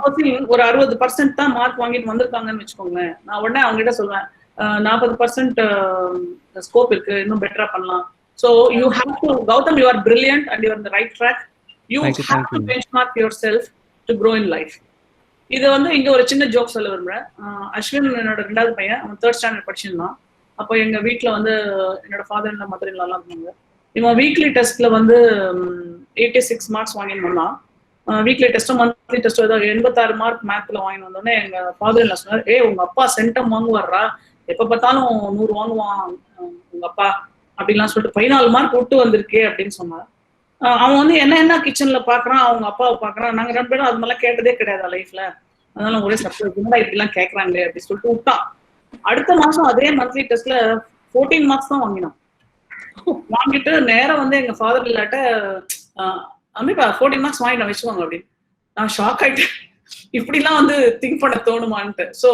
ஒரு 60% தான் mark வாங்கிட்டு வந்திருக்காங்கன்னு வச்சுக்கோங்க, நான் உடனே அவங்க கிட்ட சொல்வேன் 40% ஸ்கோப் இருக்கு, இன்னும் பெட்டரா பண்ணலாம். So you have to, Gautam, you are brilliant and you are on the right track. You have to benchmark yourself to grow in life. இது வந்து இங்க ஒரு சின்ன ஜோக் சொல்ல விரும்புறேன். அஸ்வின் என்னோட 2வது பையன், அவன் 3rd ஸ்டாண்டர்ட் படிச்சிருந்தான். அப்போ எங்க வீட்டுல வந்து என்னோட ஃபாதர் இல்ல மதர் இல்ல எல்லாம் இருந்தாங்க. இவன் வீக்லி டெஸ்ட்ல வந்து 86 மார்க்ஸ் வாங்கிட்டு வந்தான். வீக்லி டெஸ்ட்டும் மந்த்லி டெஸ்ட்டும் ஏதோ 86 மார்க் மேத்ல வாங்கிட்டு வந்தோடனே எங்க ஃபாதர் இல்ல சொன்னார், உங்க அப்பா சென்டம் வாங்குவாரா, எப்ப பார்த்தாலும் 100 வாங்குவான் உங்க அப்பா அப்படின்லாம் சொல்லிட்டு 14 மார்க் விட்டு வந்திருக்கே அப்படின்னு சொன்னான். அவன் வந்து என்ன கிச்சன்ல பாக்குறான், அவங்க அப்பாவை பாக்குறான். நாங்க 2 பேரும் அது மாதிரிலாம் கேட்டதே கிடையாது லைஃப்ல. அதனால ஒரே சர்ப்ரைஸ், என்னடா இப்படிலாம் கேட்கறாங்களே அப்படின்னு சொல்லிட்டு விட்டான். அடுத்த மாசம் அதே மந்த்லி டெஸ்ட்ல 14 மார்க்ஸ் தான் வாங்கினான். வாங்கிட்டு நேரம் வந்து எங்க ஃபாதர் இல்லாட்ட அம்மிப்பா 14 மார்க்ஸ் வாங்கிட்டு வச்சுவாங்க அப்படின்னு. நான் ஷாக் ஆயிட்டேன். இப்படிலாம் வந்து திங்க் பண்ண தோணுமான்ட்டு. So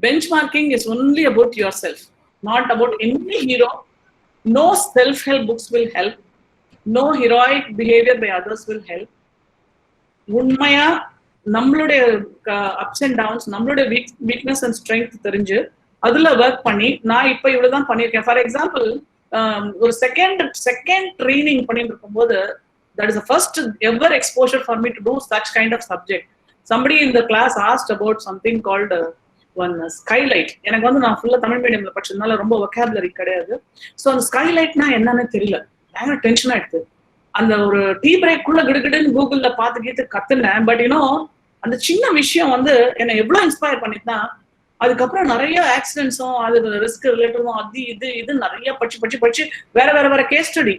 bench marking is only about yourself, not about any hero. No self help books will help, no heroic behaviour by others will help. உண்மையா நம்மளுடைய அப்ஸ் அண்ட் டவுன்ஸ், நம்மளுடைய வீக்னஸ் அண்ட் ஸ்ட்ரென்த் தெரிஞ்சு அதுல work பண்ணி நான் இப்ப இவ்வளவுதான் பண்ணியிருக்கேன். ஃபார் எக்ஸாம்பிள் ஒரு செகண்ட் ட்ரைனிங் பண்ணிட்டு இருக்கும்போது, that is the first ever exposure for me to do such kind of subject. Somebody in the class asked about something called one skylight. எனக்கு வந்து நான் ஃபுல்லா தமிழ் மீடியம்ல படிச்சதுனால ரொம்ப vocabulary கிடையாது. ஸோ அந்த ஸ்கைலைட்னா என்னன்னு தெரியல, பயங்கர டென்ஷன் ஆயிடுது. அந்த ஒரு டீ பிரேக் குள்ள கிடுகிடுன்னு கூகுள்ல பார்த்து கத்துனேன். பட் யூனோ அந்த சின்ன விஷயம் வந்து என்னை எவ்வளவு இன்ஸ்பயர் பண்ணிட்டுனா, அதுக்கப்புறம் நிறைய ஆக்சிடென்ட்ஸும் அது ரிஸ்க் ரிலேட்டடும் அது இது நிறைய படிச்சு வேற case study,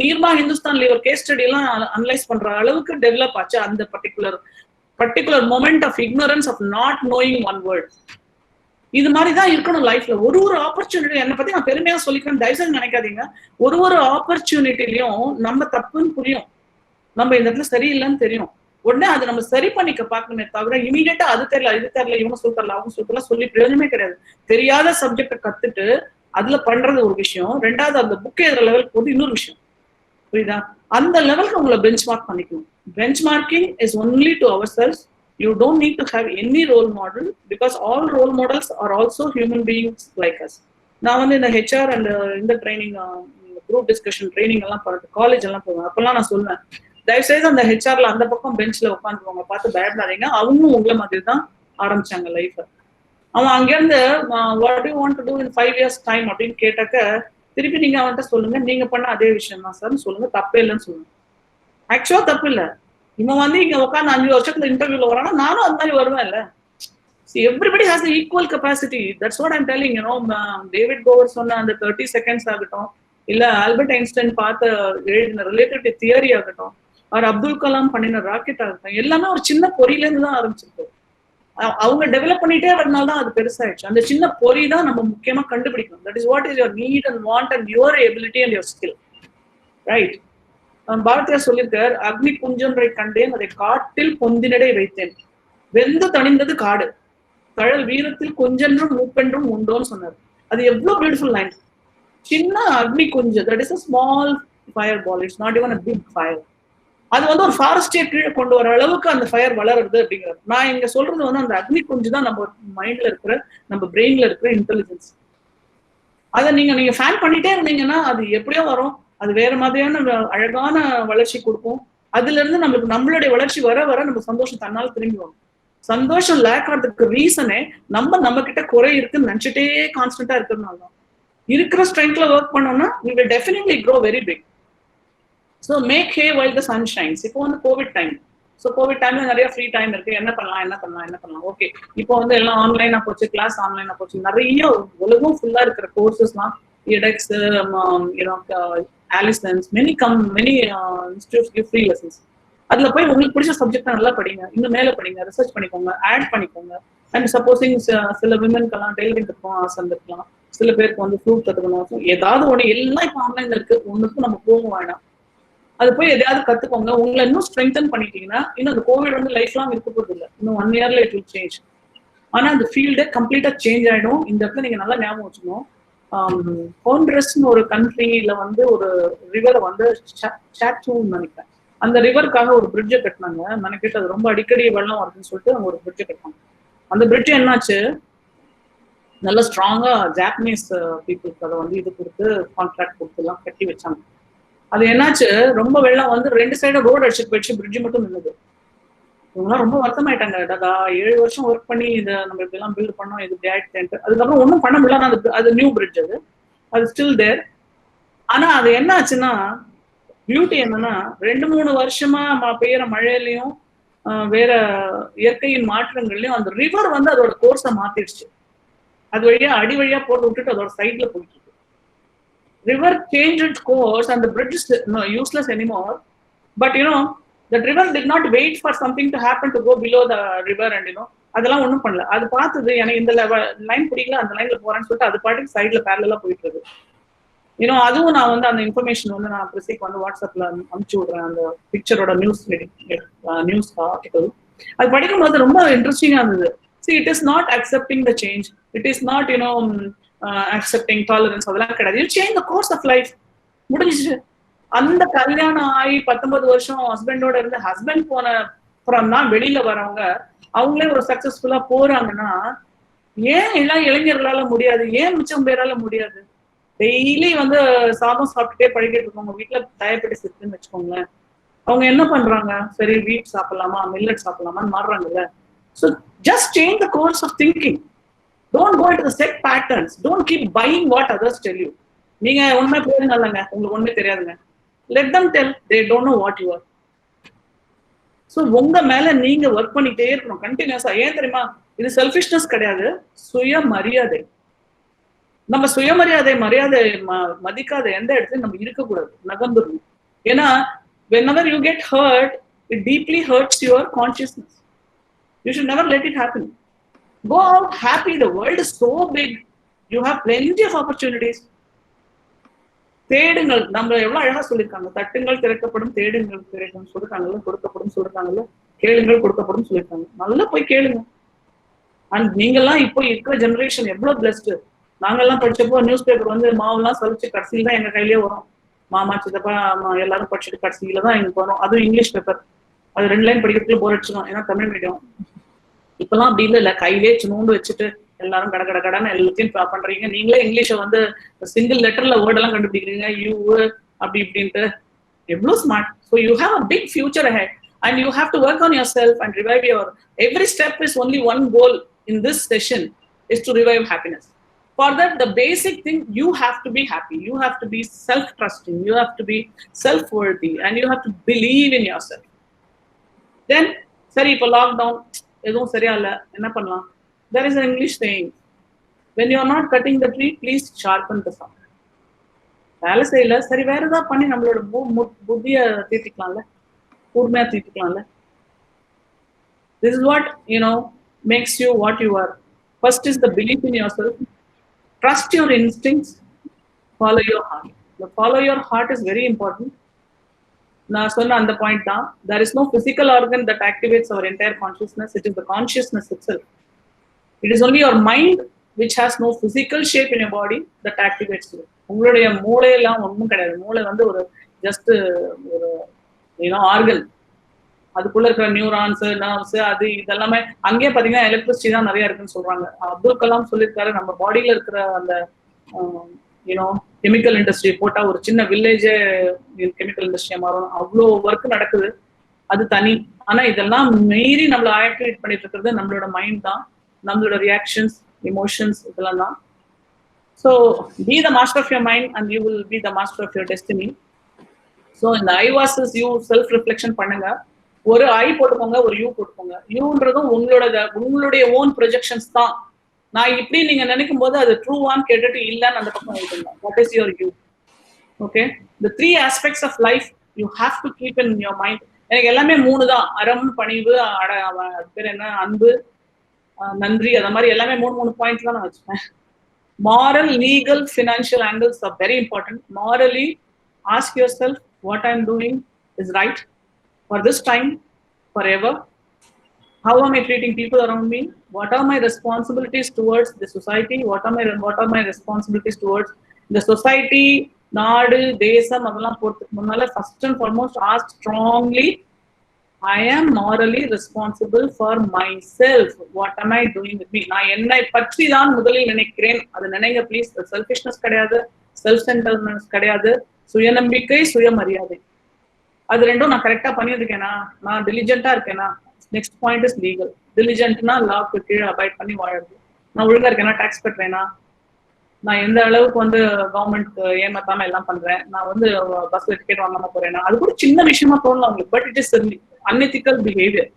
Nirma Hindustan lever case study எல்லாம் அனலைஸ் பண்ற அளவுக்கு டெவலப் ஆச்சு அந்த particular moment of ignorance of not knowing one word. இது மாதிரிதான் இருக்கணும் லைஃப்ல. ஒரு ஆப்பர்ச்சுனிட்டி, என்னை பத்தி நான் பெருமையா சொல்லிக்கிறேன், தயவுசெய்து நினைக்காதீங்க. ஒரு ஆப்பர்ச்சுனிட்டிலையும் நம்ம தப்புன்னு புரியும், நம்ம இந்த இடத்துல சரியில்லைன்னு தெரியும். உடனே அதை நம்ம சரி பண்ணிக்க பார்க்கணுமே தவிர இமீடியட்டா அது தெரியல இது தெரியல இவங்க சொல்லித்தரல அவங்க சொல்லித்தரல சொல்லி பிரயோஜனமே கிடையாது. தெரியாத சப்ஜெக்டை கத்துட்டு அதுல பண்றது ஒரு விஷயம், ரெண்டாவது அந்த புக் எழுதுற லெவலுக்கு போது இன்னொரு விஷயம். புரியுதா? அந்த லெவலுக்கு உங்களை பெஞ்ச் மார்க் பண்ணிக்கணும். Bench marking is only to ourselves. You don't need to have any role model because all role models are also human beings like us. நான் வந்து இந்த HR and இந்த ட்ரைனிங் குரூப் டிஸ்கஷன் ட்ரைனிங் எல்லாம் college எல்லாம் போவேன். அப்பெல்லாம் நான் சொல்லுவேன், தயவுசெய்து அந்த ஹெச்ஆர்ல அந்த பக்கம் பெஞ்ச்ல உட்காந்துருவாங்க, பார்த்து பயப்படாதீங்க, அவங்களும் உங்களை மாதிரி தான் ஆரம்பிச்சாங்க லைஃப். அவன் அங்கேருந்து what you want to do in 5 years time அப்படின்னு கேட்டாக்க, திருப்பி நீங்க அவன்கிட்ட சொல்லுங்க, நீங்க பண்ண அதே விஷயம் தான் சார் சொல்லுங்க, தப்பே இல்லைன்னு சொல்லுங்க. ஆக்சுவலா தப்பு இல்லை. இவன் வந்து இங்க உட்காந்து 5 வருஷத்துல இன்டர்வியூல வரானா, நானும் அந்த மாதிரி வருவேன் இல்ல. Everybody has the equal capacity. That's what I'm telling. You know, David Gower சொன்ன அந்த 30 seconds ஆகட்டும், இல்ல ஆல்பர்ட் ஐன்ஸ்டைன் பார்த்த எழுதின ரிலேட்டிவிட்டி தியரி ஆகட்டும், அவர் அப்துல் கலாம் பண்ணின ராக்கெட் ஆகட்டும், எல்லாமே ஒரு சின்ன பொறியில இருந்து தான் ஆரம்பிச்சிருக்கு. அவங்க டெவலப் பண்ணிட்டே வரனால தான் அது பெருசாயிடுச்சு. அந்த சின்ன பொறி தான் நம்ம முக்கியமா கண்டுபிடிக்கணும். That is what is your need and want and your ability and your skill, right? Bharathiyar சொல்லியிருக்கார், அக்னி குஞ்சொன்றை கண்டேன், அதை காட்டில் பொந்தினடை வைத்தேன், வெந்து தணிந்தது காடு, கழல் வீரத்தில் கொஞ்சென்றும் மூப்பென்றும் உண்டோன்னு சொன்னார். அது எவ்வளவு பியூட்டிஃபுல் லைன். சின்ன அக்னி குஞ்சு, that is a small fire ball, it's not even a big fire. அது வந்து ஒரு ஃபாரஸ்டே கீழே கொண்டு வர அளவுக்கு அந்த ஃபயர் வளருது அப்படிங்கிறது. நான் இங்க சொல்றது வந்து அந்த அக்னி குஞ்சு தான் நம்ம மைண்ட்ல இருக்கிற, நம்ம பிரெயின்ல இருக்கிற இன்டெலிஜென்ஸ். அதை நீங்க ஃபேன் பண்ணிட்டே இருந்தீங்கன்னா அது எப்படியோ வரும், அது வேற மாதிரியான அழகான வளர்ச்சி கொடுக்கும். அதுல இருந்து நம்மளுடைய வளர்ச்சி வர வர நம்ம சந்தோஷம் தன்னால திரும்பி வரும். சந்தோஷம் லேக் ஆகிறதுக்கு ரீசனே நம்ம கிட்ட குறை இருக்குன்னு நினைச்சிட்டே கான்ஸ்டன்டா இருக்கிறதுனால தான். இருக்கிற ஸ்ட்ரென்த்ல ஒர்க் பண்ணோம்னா we will definitely grow very big. So make hay while the sun shines. இப்போ வந்து கோவிட் டைம். ஸோ கோவிட் டைம்ல நிறைய ஃப்ரீ டைம் இருக்கு, என்ன பண்ணலாம். ஓகே, இப்போ வந்து எல்லாம் ஆன்லைனா போச்சு, கிளாஸ் ஆன்லைனா போச்சு, நிறைய உலகம் ஃபுல்லா இருக்கிற கோர்சஸ்லாம், edX, Alisons, many institutes give free lessons. அதுல போய் உங்களுக்கு பிடிச்ச சப்ஜெக்ட் நல்லா படிங்க, இன்னும் மேல படிங்க, ரிசர்ச் பண்ணிக்கோங்க, ஆட் பண்ணிக்கோங்க. அண்ட் சப்போசிங் சில விமனுக்கெல்லாம் டெய்லரிங் கற்றுக்கணும் ஆசை இருந்திருக்கலாம், சில பேருக்கு வந்து ஃப்ளூட் கற்றுக்கணும், ஏதாவது ஒன்று, எல்லாம் இப்போ ஆன்லைன்ல இருக்கு, ஒன்றுக்கும் நம்ம போக வேண்டாம். அது போய் எதையாவது கத்துக்கோங்க. உங்களை இன்னும் ஸ்ட்ரெங்தன் பண்ணிட்டீங்கன்னா இன்னும் அந்த கோவிட் வந்து லைஃப் லாங் இருக்க போறது இல்லை, இன்னும் 1 yearல இட் வில் சேஞ்ச். ஆனா அந்த ஃபீல்டே கம்ப்ளீட்டா சேஞ்ச் ஆயிடும். இந்த இடத்துல நீங்க நல்லா ஞாபகம் வச்சுக்கணும். ஹோண்ட்ரஸ்னு ஒரு கண்ட்ரியில வந்து ஒரு ரிவரை வந்து சாட்சூன்னு நினைக்கிறேன், அந்த ரிவருக்காக ஒரு பிரிட்ஜை கட்டினாங்க. நினைக்கிட்டு அது ரொம்ப அடிக்கடி வெள்ளம் வருதுன்னு சொல்லிட்டு அவங்க ஒரு பிரிட்ஜை கட்டினாங்க. அந்த பிரிட்ஜ் என்னாச்சு, நல்ல ஸ்ட்ராங்கா ஜாப்பனீஸ் பீப்புளுக்கு அதை வந்து இது கொடுத்து கான்ட்ராக்ட் கொடுத்து எல்லாம் கட்டி வச்சாங்க. அது என்னாச்சு, ரொம்ப வெள்ளம் வந்து 2 சைடும் ரோடு அடிச்சுட்டு போயிடுச்சு, பிரிட்ஜ் மட்டும் நின்னுது. இவங்கலாம் ரொம்ப வருத்தமாயிட்டாங்க. டாடா 7 வருஷம் ஒர்க் பண்ணி இதை நம்ம இப்படி எல்லாம் பில்ட் பண்ணோம், இது இப்படி ஆயிடுச்சு. அதுக்கப்புறம் ஒன்றும் பண்ண முடியல. அது நியூ பிரிட்ஜ், அது ஸ்டில் தேர். ஆனா அது என்ன ஆச்சுன்னா, பியூட்டி என்னன்னா, 2-3 வருஷமா பெய்யற மழையிலையும் வேற இயற்கையின் மாற்றங்கள்லயும் அந்த ரிவர் வந்து அதோட கோர்ஸை மாத்திடுச்சு. அது வழியா அடி வழியா போட்டு விட்டுட்டு அதோட சைட்ல போயிட்டு இருக்கு. river changed its course and the bridge is no useless anymore. But that river did not wait for something to happen to go below the river, and அதெல்லாம் ஒன்றும் பண்ணல. அது பார்த்தது எனக்கு இந்த லைன் பிடிக்கல, அந்த லைன்ல போறேன்னு சொல்லிட்டு அது பாட்டுக்கு சைட்ல பேரலா போயிட்டு இருக்கு. அதுவும் நான் வந்து அந்த இன்ஃபர்மேஷன் வந்து நான் பிரசிக்கு வந்து வாட்ஸ்அப்ல அனுப்பிச்சு விடுறேன், அந்த பிக்சரோட நியூஸ் ஆர்டிகல். அது படிக்கும்போது ரொம்ப இன்ட்ரெஸ்டிங்கா இருந்தது. See, it is not accepting the change. It is not accepting tolerance. அதெல்லாம் கிடையாது. You change the course of life. முடிஞ்சிச்சு. அந்த கல்யாணம் ஆகி 19 வருஷம் ஹஸ்பண்டோட இருந்து ஹஸ்பண்ட் போன அப்புறம் தான் வெளியில வரவங்க அவங்களே ஒரு சக்சஸ்ஃபுல்லா போறாங்கன்னா ஏன் எல்லாம் இளைஞர்களால முடியாது? ஏன் மிச்சம் பேரால முடியாது? டெய்லி வந்து சாதம் சாப்பிட்டுட்டே பழகிட்டு இருக்கவங்க வீட்டுல டயபெட்டிஸ் இருக்குன்னு வச்சுக்கோங்களேன். அவங்க என்ன பண்றாங்க? சரி வீட் சாப்பிடலாமா, millet சாப்பிடலாமான்னு மாறுறாங்கல்ல. So just change the course of thinking. Don't go into the set patterns. Don't keep buying what others tell you. நீங்க உண்மை பேருங்க இல்லைங்க, உங்களுக்கு ஒண்ணுமே தெரியாதுங்க. Let them tell. They don't know what you are. So உங்க மேல நீங்க ஒர்க் பண்ணிட்டே இருக்கணும் கண்டினியூஸா. ஏன் தெரியுமா? இது செல்ஃபிஷ்னஸ் கிடையாது, சுயமரியாதை. நம்ம சுயமரியாதை மரியாதை மதிக்காத எந்த இடத்துலயும் நம்ம இருக்கக்கூடாது, நகர்ந்துடணும். ஏன்னா whenever you get hurt, it deeply hurts your consciousness. You should never let it happen. Go out happy. The world is so big. You have plenty of opportunities. தேடுங்கள். நம்ம எவ்வளவு அழகா சொல்லியிருக்காங்க, தட்டுங்கள் திறக்கப்படும், தேடுங்கள் திறக்கும் சொல்லிருக்காங்கல்ல, கொடுக்கப்படும் சொல்லிருக்காங்கல்ல, கேளுங்கள் கொடுக்கப்படும் சொல்லியிருக்காங்க. நல்லா போய் கேளுங்க. அண்ட் நீங்கெல்லாம் இப்போ இருக்கிற ஜெனரேஷன் எவ்வளவு பிளஸ்டு. நாங்கெல்லாம் படிச்சப்போ நியூஸ் பேப்பர் வந்து மாவுலாம் சலிச்சு கடைசியில தான் எங்க கையிலேயே வரும். மாமா சித்தப்பா எல்லாரும் படிச்சுட்டு கடைசியில தான் எங்களுக்கு வரும். அதுவும் இங்கிலீஷ் பேப்பர். அது 2 லைன் படிக்கிறதுக்குள்ள போர் அடிச்சிடும், ஏன்னா தமிழ் மீடியம். இப்பெல்லாம் அப்படி இல்லை, கையிலே சின்னூண்டு வச்சுட்டு எல்லாரும் கட கட கடன்னு எல்லாத்தையும் பண்றீங்க. நீங்களே இங்கிலீஷை வந்து சிங்கிள் லெட்டர்ல வேர்ட் எல்லாம் கண்டுபிடிக்கிறீங்க, யூ அப்படி இப்படின்ட்டு. எவ்வளவு smart. So you have a big future ahead and you have to work on yourself and revive your every step is only one goal in this session is to revive happiness. For that, the basic thing, you have to be happy, you have to be self-trusting, you have to be self-worthy, and you have to believe in yourself. Then சரி இப்போ lockdown எதுவும் சரியா இல்லை, என்ன பண்ணலாம்? There is an English saying, when you are not cutting the tree, please sharpen the saw. வேலை செய்யல, சரி வேற ஏதாவது பண்ணி நம்மளோட புத்திய தீர்த்திக்கலாம்ல, கூர்மையா தீர்த்திக்கலாம்ல. This is what makes you what you are. First is the belief in yourself. Trust your instincts. Follow your heart. The follow your heart is very important. நான் சொன்ன அந்த பாயிண்ட் தான். There is no physical organ that activates our entire consciousness. It is the consciousness itself. It is only your mind which has no physical shape in your body that activates you. உங்களுடைய மூளையெல்லாம் ஒன்றும் கிடையாது. மூளை வந்து ஒரு just ஒரு organ. அதுக்குள்ள இருக்கிற neurons, nerves, அது இதெல்லாமே அங்கேயே பார்த்தீங்கன்னா எலக்ட்ரிசிட்டி தான் நிறைய இருக்குன்னு சொல்றாங்க. அப்துல் கலாம் சொல்லியிருக்காரு, நம்ம பாடியில இருக்கிற அந்த கெமிக்கல் இண்டஸ்ட்ரி போட்டா ஒரு சின்ன வில்லேஜே கெமிக்கல் இண்டஸ்ட்ரியா மாறும். அவ்வளோ ஒர்க் நடக்குது, அது தனி. ஆனா இதெல்லாம் மீறி நம்மள ஆக்டிவேட் பண்ணிட்டு இருக்கிறது நம்மளோட மைண்ட் தான், நம்மளோட ரியாக்ஷன்ஸ், எமோஷன்ஸ், இதெல்லாம் தான். So be the master of your mind and you will be the master of your destiny. So இந்த ஐ வாசஸ் யூ செல்ஃப் ரிஃப்ளெக்ஷன் பண்ணுங்க. ஒரு ஐ போட்டுக்கோங்க, ஒரு யூ போட்டுக்கோங்க. யூன்றதும் உங்களுடைய ஓன் ப்ரொஜெக்ஷன்ஸ் தான். நான் இப்படி நீங்க நினைக்கும் போது அது ட்ரூவான்னு கேட்டுட்டு இல்லைன்னு அந்த பக்கம் எழுதுங்க. What is your you? Okay, the 3 aspects of life you have to keep in your mind. எனக்கு எல்லாமே 3 தான். அறம், பணிவு, பேர் என்ன, அன்பு, நன்றி. அந்த மாதிரி எல்லாமே 3 பாயிண்ட் தான் நான் வச்சுப்பேன். Moral, legal, financial angles are very important. Morally, ask yourself what I'm doing is right for this time, forever. How am I treating people around me? What are my responsibilities towards the society? What are my responsibilities towards the society? நாடு, தேசம், அதெல்லாம் போறதுக்கு முன்னால first and foremost ask strongly, I am morally responsible for myself. What am I doing with me? நான் என்னை பற்றி தான் முதலில் நினைக்கிறேன். அது நினைங்க ப்ளீஸ். செல்ஃபிஷ்னஸ் கிடையாது, செல்ஃப் சென்டர்னஸ் கிடையாது, சுயநம்பிக்கை, சுயமரியாதை. அது ரெண்டும் நான் கரெக்டா பண்ணிட்டு இருக்கேனா, நான் டிலிஜென்ட்டா இருக்கேனா. Next point is legal. டிலிஜென்ட்னா லாக்கு கீழே அபாய்ட் பண்ணி வாழறது. நான் ஒழுங்கா இருக்கேனா, டாக்ஸ் கட்டுறேனா, நான் எந்த அளவுக்கு வந்து கவர்மெண்ட் ஏமாத்தாம எல்லாம் பண்றேன், நான் வந்து பஸ்ல டிக்கெட் வாங்காம போறேன்னா. அது கூட சின்ன விஷயமா தோணலாம் உங்களுக்கு, but it is unethical behaviour.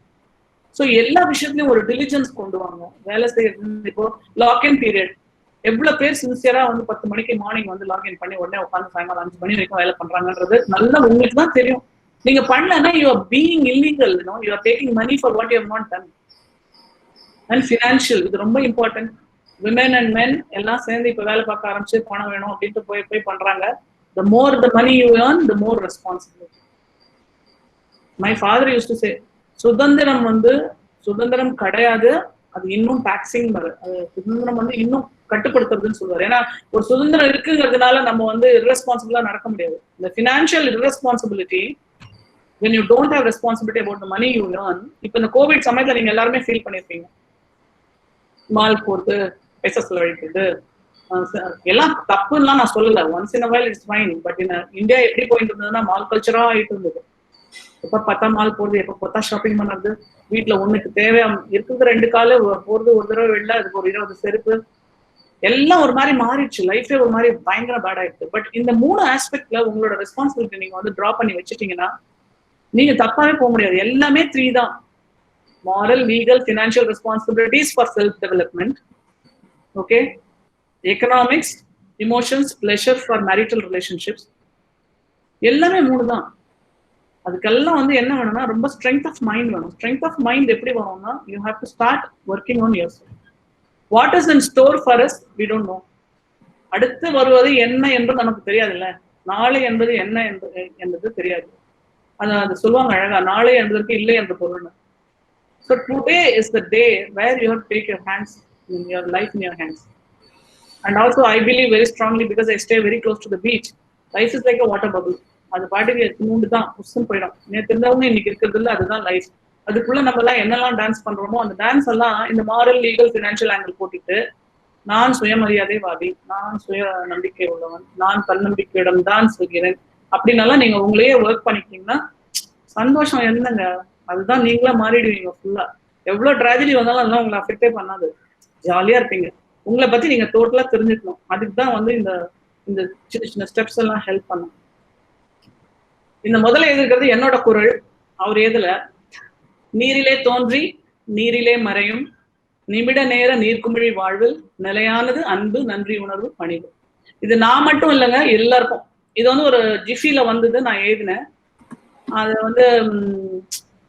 So எல்லா விஷயத்துலயும் ஒரு டிலிஜென்ஸ் கொண்டு வாங்க. வேலை செய்யறது, இப்போ லாக் இன் பீரியட், எவ்வளவு பேர் சின்சியரா வந்து 10 மணிக்கு மார்னிங் வந்து லாகின் பண்ணி உடனே உட்காந்து சாயங்காலம் 5 மணி வரைக்கும் வேலை பண்றாங்கன்றது நல்லா உங்களுக்கு தான் தெரியும். நீங்க பண்ணலன்னா you are being illegal, you are taking money for what you have not done. And financial இது ரொம்ப இம்பார்ட்டன்ட். விமென் அண்ட் மென் எல்லாம் சேர்ந்து இப்ப வேலை பார்க்க ஆரம்பிச்சு பணம் வேணும் அப்படின்ட்டு போய் பண்றாங்க. The more the money you earn, the more responsibility. My father used to say, சுதந்திரம் வந்து சுதந்திரம் கிடையாது, அது இன்னும் டாக்ஸிங் அது சுதந்திரம் வந்து இன்னும் கட்டுப்படுத்துறதுன்னு சொல்லுவார். ஏன்னா ஒரு சுதந்திரம் இருக்குங்கிறதுனால நம்ம வந்து irresponsible நடக்க முடியாது. இந்த financial irresponsibility, when you don't have responsibility about the money you earn, இப்போ இந்த கோவிட் சமயத்துல நீங்க எல்லாருமே ஃபீல் பண்ணிருப்பீங்க. மால் போறது, பைசா செலவழிக்கிறது எல்லாம் தப்புலாம் நான் சொல்லல. Once in a while it's fine. But India எப்படி போயிட்டு இருந்ததுன்னா மால் கல்ச்சரா ஆயிட்டு இருந்தது. எப்ப பார்த்தா மால் போறது, எப்ப பார்த்தா ஷாப்பிங் பண்ணுறது, வீட்டுல ஒண்ணுக்கு தேவையா இருக்கிறது 2 காலு போறது, ஒரு தடவை வெளில அதுக்கு ஒரு 20 செருப்பு, எல்லாம் ஒரு மாதிரி மாறிடுச்சு. லைஃபே ஒரு மாதிரி பயங்கர பேட் ஆயிடுச்சு. பட் இந்த 3 ஆஸ்பெக்ட்ல உங்களோட ரெஸ்பான்சிபிலிட்டி நீங்க வந்து டிரா பண்ணி வச்சுட்டீங்கன்னா நீங்க தப்பாவே போக முடியாது. எல்லாமே 3 தான். moral, legal, financial responsibilities for self-development. Okay. Economics, emotions, pleasure for marital relationships. எல்லாமே 3 தான். அதுக்கெல்லாம் வந்து என்ன வேணும்னா ரொம்ப ஸ்ட்ரென்த் ஆஃப் மைண்ட் வேணும். ஸ்ட்ரென்த் ஆஃப் மைண்ட் எப்படி வரும்னா you have to start working on yourself. What is in store for us we don't know. அடுத்து வருவது என்ன என்று நமக்கு தெரியாதுல்ல. நாளை என்பது என்ன என்பது தெரியாது. அது சொல்லுவாங்க அழகா, நாளை என்பதற்கு இல்லை என்ற பொருள். So today is the day where you have to take your hands in your life in your hands. And also I believe very strongly, because I stay very close to the beach, life is like a water bubble. அது பாட்டுக்கு மூண்டு தான் புஷ்ன்னு போயிடும். நேற்று இருந்தவங்க இன்னைக்கு இருக்கிறது இல்லை, அதுதான் லைஃப். அதுக்குள்ள நம்ம எல்லாம் என்னெல்லாம் டான்ஸ் பண்றோமோ அந்த டான்ஸ் எல்லாம் இந்த மாரல், லீகல், ஃபினான்ஷியல் ஆங்கிள் போட்டுட்டு நான் சுயமரியாதைவாதி, நான் சுய நம்பிக்கை உள்ளவன், நான் தன்னம்பிக்கையிடம் தான் சொல்கிறேன் அப்படின்னாலாம் நீங்க உங்களையே ஒர்க் பண்ணிக்கிட்டீங்கன்னா சந்தோஷம் என்னங்க, அதுதான் நீங்களா மாறிடுவீங்க ஃபுல்லா. எவ்வளவு ட்ராஜடி வந்தாலும் அதெல்லாம் உங்களை அஃபெக்டே பண்ணாது. ஜாலியா இருப்பீங்க. உங்களை பத்தி நீங்க டோட்டலா தெரிஞ்சுக்கணும். அதுக்கு தான் வந்து இந்த சின்ன சின்ன ஸ்டெப்ஸ் எல்லாம் ஹெல்ப் பண்ணும். இந்த முதல்ல எழுதிருக்கிறது என்னோட குரல். அவர் எழுதல. நீரிலே தோன்றி நீரிலே மறையும் நிமிட நேர நீர்க்குமிழி வாழ்வில் நிலையானது அன்பு, நன்றி உணர்வு, பணிவு. இது நான் மட்டும் இல்லைங்க, எல்லாருக்கும். இது வந்து ஒரு ஜிஃபில வந்தது, நான் எழுதினேன். அது வந்து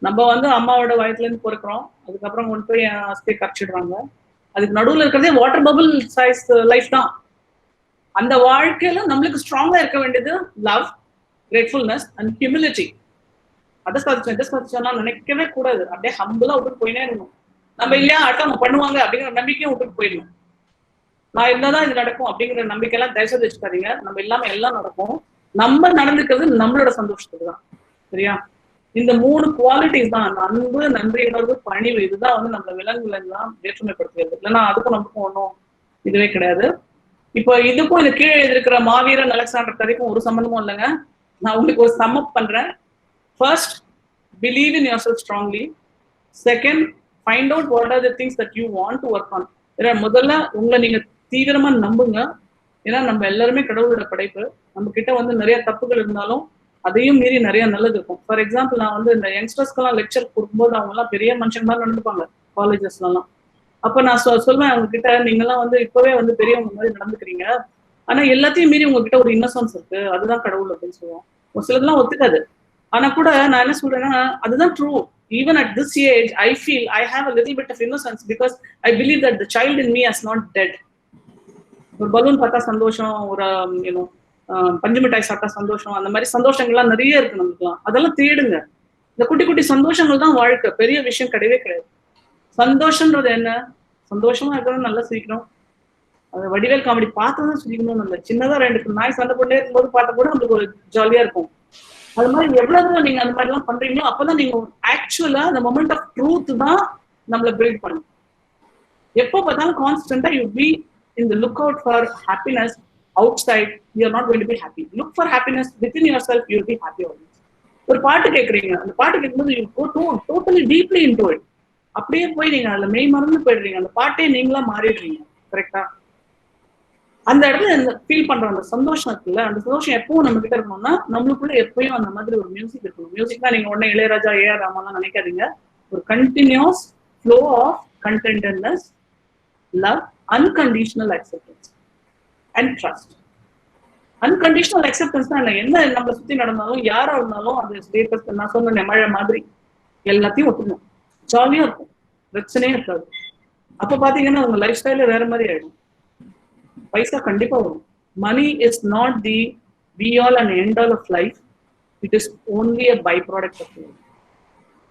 நம்ம வந்து அம்மாவோட வயசுல இருந்து பொறுக்கிறோம், அதுக்கப்புறம் கொண்டு போய் அஸ்தியை கரைச்சிடுறாங்க. அதுக்கு நடுவில் இருக்கிறதே வாட்டர் பபிள் சைஸ் லைஃப் தான். அந்த வாழ்க்கையில நம்மளுக்கு ஸ்ட்ராங்கா இருக்க வேண்டியது லவ், கிரேட்ஃபுல்னஸ் அண்ட் ஹியூமிலிட்டி. அதை சாதிச்சோம்னா நினைக்கவே கூடாது. அப்படியே ஹம்பிளா விட்டுட்டு போயினே இருக்கணும். நம்ம இல்லையா அடுத்தவங்க பண்ணுவாங்க அப்படிங்கிற நம்பிக்கையும் விட்டுட்டு போயிடணும். நான் இருந்தாதான் இது நடக்கும் அப்படிங்கிற நம்பிக்கையெல்லாம் தயவுசெய்து வச்சுக்காதீங்க. நம்ம இல்லாம எல்லாம் நடக்கும். நம்ம நடந்துக்கிறது நம்மளோட சந்தோஷத்துக்கு தான். சரியா? இந்த 3 குவாலிட்டிஸ் தான், அன்பு, நன்றி உணர்வு, பணிவு. இதுதான் வந்து நம்ம விலங்குல எல்லாம் வேற்றுமைப்படுத்துகிறது. இல்லைன்னா அதுக்கும் நமக்கும் ஒன்றும் இதுவே கிடையாது. இப்போ இதுக்கும் இந்த கீழே இருக்கிற மாவீரன் அலெக்சாண்டர் கதைக்கும் ஒரு சம்பந்தமும் இல்லைங்க. நான் உங்களுக்கு ஒரு சம் அப் பண்றேன். First, believe in your self strongly. Second, find out what are the things that you want to work on. முதல்ல உங்களை நீங்க தீவிரமா நம்புங்க. ஏன்னா நம்ம எல்லாருமே கடவுளோட படைப்பு. நம்ம கிட்ட வந்து நிறைய தப்புகள் இருந்தாலும் அதையும் மீறி நிறைய நல்லது இருக்கும். ஃபார் எக்ஸாம்பிள், நான் வந்து இந்த யங்ஸ்டர்ஸ்க்கெல்லாம் லெக்சர் கொடுக்கும்போது அவங்க எல்லாம் பெரிய மனுஷங்க மாதிரி நடந்துப்பாங்க காலேஜஸ்லாம். அப்ப நான் சொல்வேன் அவங்க கிட்ட, நீங்கெல்லாம் வந்து இப்பவே வந்து பெரியவங்க மாதிரி நடந்துக்கிறீங்க, ஆனா எல்லாத்தையும் மீறி உங்ககிட்ட ஒரு இன்னசென்ஸ் இருக்கு, அதுதான் கடவுள் அப்படின்னு சொல்லுவோம். ஒரு சிலதுலாம் ஒத்துக்காது. ஆனா கூட நான் என்ன சொல்றேன்னா அதுதான் true. Even at this age, I feel I have a little bit of innocence because I believe that the child in me is not dead. ஒரு பலூன் பார்த்தா சந்தோஷம், ஒரு பஞ்சு மிட்டாய் சாப்பிட்டா சந்தோஷம், அந்த மாதிரி சந்தோஷங்கள்லாம் நிறைய இருக்கு நமக்குலாம். அதெல்லாம் தேடுங்க. இந்த குட்டி குட்டி சந்தோஷங்கள் தான் வாழ்க்கை, பெரிய விஷயம் கிடையவே கிடையாது. சந்தோஷம்ன்றது என்ன? சந்தோஷமா இருக்கணும், நல்லா சிரிக்கணும். அது வடிவேல் காமெடி பார்த்ததான் சிரிக்கணும். நம்ம சின்னதா 2 நாய் சண்டை போட்டே இருக்கும்போது பார்த்தா கூட நம்மளுக்கு ஒரு ஜாலியா இருக்கும். அது மாதிரி எவ்வளவு நீங்க அந்த மாதிரி எல்லாம் பண்றீங்களோ அப்பதான் நீங்க ஆக்சுவலா அந்த மொமெண்ட் ஆஃப் ட்ரூத் தான் நம்மள பில்ட் பண்ணும். எப்போ பார்த்தாலும் கான்ஸ்டன்டா you be in the look out for happiness outside, you are not going to be happy. Look for happiness within yourself, you will be happy always. ஒரு பாட்டு கேட்குறீங்க, அந்த பாட்டு கேட்கும்போது you go totally deeply into it. அப்படியே போய் நீங்க அதுல மெய் மறந்து போயிடுறீங்க. அந்த பாட்டே நீங்களா மாறிடுறீங்க. கரெக்டா? அந்த இடத்துல ஃபீல் பண்ற அந்த சந்தோஷம் இருக்குல்ல, அந்த சந்தோஷம் எப்பவும் நம்ம கிட்ட இருக்கணும்னா நம்மளுக்குள்ள எப்பயும் அந்த மாதிரி ஒரு மியூசிக் இருக்கணும். மியூசிக்னா நீங்க உடனே இளையராஜா, ஏஆர் ராமாலாம் நினைக்காதீங்க. ஒரு continuous flow of contentness, love, unconditional acceptance and trust. Unconditional அக்செப்டன்ஸ்னா என்ன நம்மளை சுத்தி நடந்தாலும் யாரா இருந்தாலும் அந்த ஸ்டேட்டஸ் நான் சொன்ன மழை மாதிரி எல்லாத்தையும் ஒத்துணும், ஜாலியா இருக்கும், பிரச்சனையே இருக்காது. அப்ப பாத்தீங்கன்னா உங்க லைஃப் ஸ்டைல வேற மாதிரி ஆயிடும். பைசா கண்டிப்பா வரும். Money is not the be all and end all of life, it is only a byproduct of life.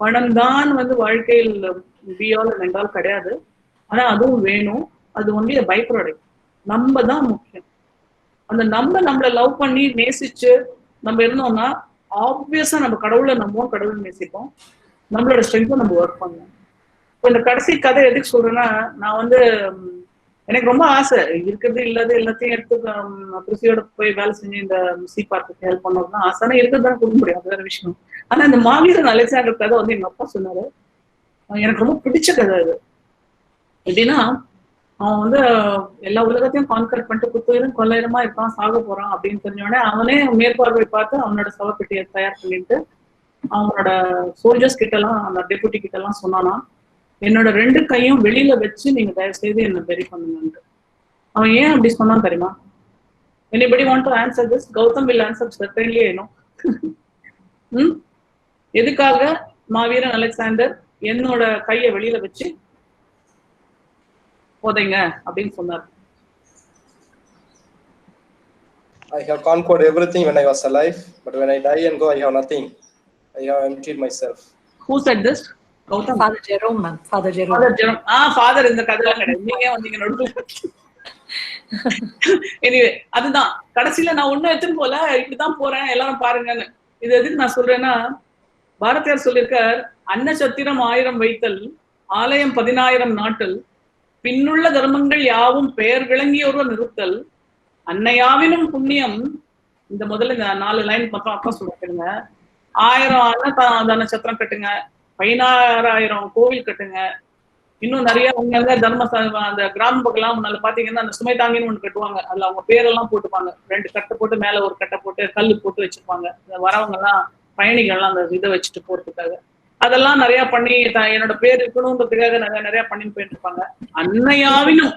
பணம் தான் வந்து வாழ்க்கையில் be all and end all கிடையாது. ஆனா அதுவும் வேணும், அது ஒன்லி அ பை ப்ராடக்ட். நம்ம தான் முக்கியம். அந்த நம்மளை லவ் பண்ணி நேசிச்சு நம்ம இருந்தோம்னா ஆப்வியஸா நம்ம கடவுளை நம்புவோம், கடவுளை நேசிப்போம், நம்மளோட ஸ்ட்ரென்த்தும் நம்ம ஒர்க் பண்ணுவோம். இப்போ இந்த கடைசி கதை எதுக்கு சொல்றேன்னா, நான் வந்து எனக்கு ரொம்ப ஆசை இருக்கிறது இல்லாத எல்லாத்தையும் எடுத்து கிருஷியோட போய் வேலை செஞ்சு இந்த சி பார்க்குக்கு ஹெல்ப் பண்ணோம்னா ஆசை. ஆனா இருக்கிறது கொடுக்க முடியும், அது வேற விஷயம். ஆனா இந்த மாவீரன் அலெக்சாண்டர் கதை வந்து எங்க அப்பா சொன்னாரு, எனக்கு ரொம்ப பிடிச்ச கதை அது. எப்படின்னா அவன் வந்து எல்லா உலகத்தையும் கான்கர் பண்ணிட்டு குத்துயிரும் கொள்ளையிரமா இருக்கான், சாக போறான் அப்படின்னு தெரிஞ்சோடனே அவனே மேற்பார்வை பார்த்து அவனோட சவப்பெட்டியை தயார் பண்ணிட்டு அவனோட சோல்ஜர்ஸ் கிட்ட எல்லாம் அந்த டெபுட்டி கிட்ட எல்லாம் சொன்னானா, என்னோட 2 கையும் வெளியில வச்சு நீங்க தயவு செய்து என்ன பெரி பண்ணுங்க. அவன் ஏன் அப்படி சொன்னான் தெரியுமா? Anybody want to answer this? Gautam will answer certainly, you know. எதுக்காக மாவீரன் அலெக்சாண்டர் என்னோட கையை வெளியில வச்சு போதைங்க அப்படின்னு சொன்னார்? I have conquered everything when I was alive, but when I die and go, I have nothing. I have emptied myself. Who said this? Gautam. Father Jerome, man. Father Jerome. Father Jerome. Father இந்த கதைலாம் கிடையாது, நீங்க வந்தீங்க நடுவுல. Anyway அதுதான் கடைசியில நான் ஒண்ணும் எடுத்துன்னு போல, இப்படிதான் போறேன் எல்லாரும் பாருங்கன்னு. இது எதுக்கு நான் சொல்றேன்னா, பாரதியார் சொல்லியிருக்கார், அன்னசத்திரம் 1000 வைத்தல், ஆலயம் 10000 நாட்டல், பின்னுள்ள தர்மங்கள் யாவும் பெயர் விளங்கியோர் நிறுத்தல், அன்னையாவினும் புண்ணியம். இந்த முதல்ல இந்த 4 லைன் மட்டும் அப்பா சொல்லிருங்க. 1000 அன்ன சத்திரம் கட்டுங்க, 16000 கோவில் கட்டுங்க, இன்னும் நிறைய அவங்க தர்ம அந்த கிராம பக்கம் முன்னால பாத்தீங்கன்னா அந்த சுமை தாங்கின்னு ஒண்ணு கட்டுவாங்க, அதுல அவங்க பேரெல்லாம் போட்டுப்பாங்க, 2 கட்டை போட்டு மேல ஒரு கட்டை போட்டு கல்லு போட்டு வச்சிருப்பாங்க. வரவங்க எல்லாம் பயணிகள்லாம் அந்த இதை வச்சுட்டு போறதுக்காக அதெல்லாம் நிறைய பண்ணி என்னோட பேர் இருக்கணும்ன்றதுக்காக நிறைய பண்ணிட்டு போயிட்டு இருப்பாங்க. அன்னையாவினும்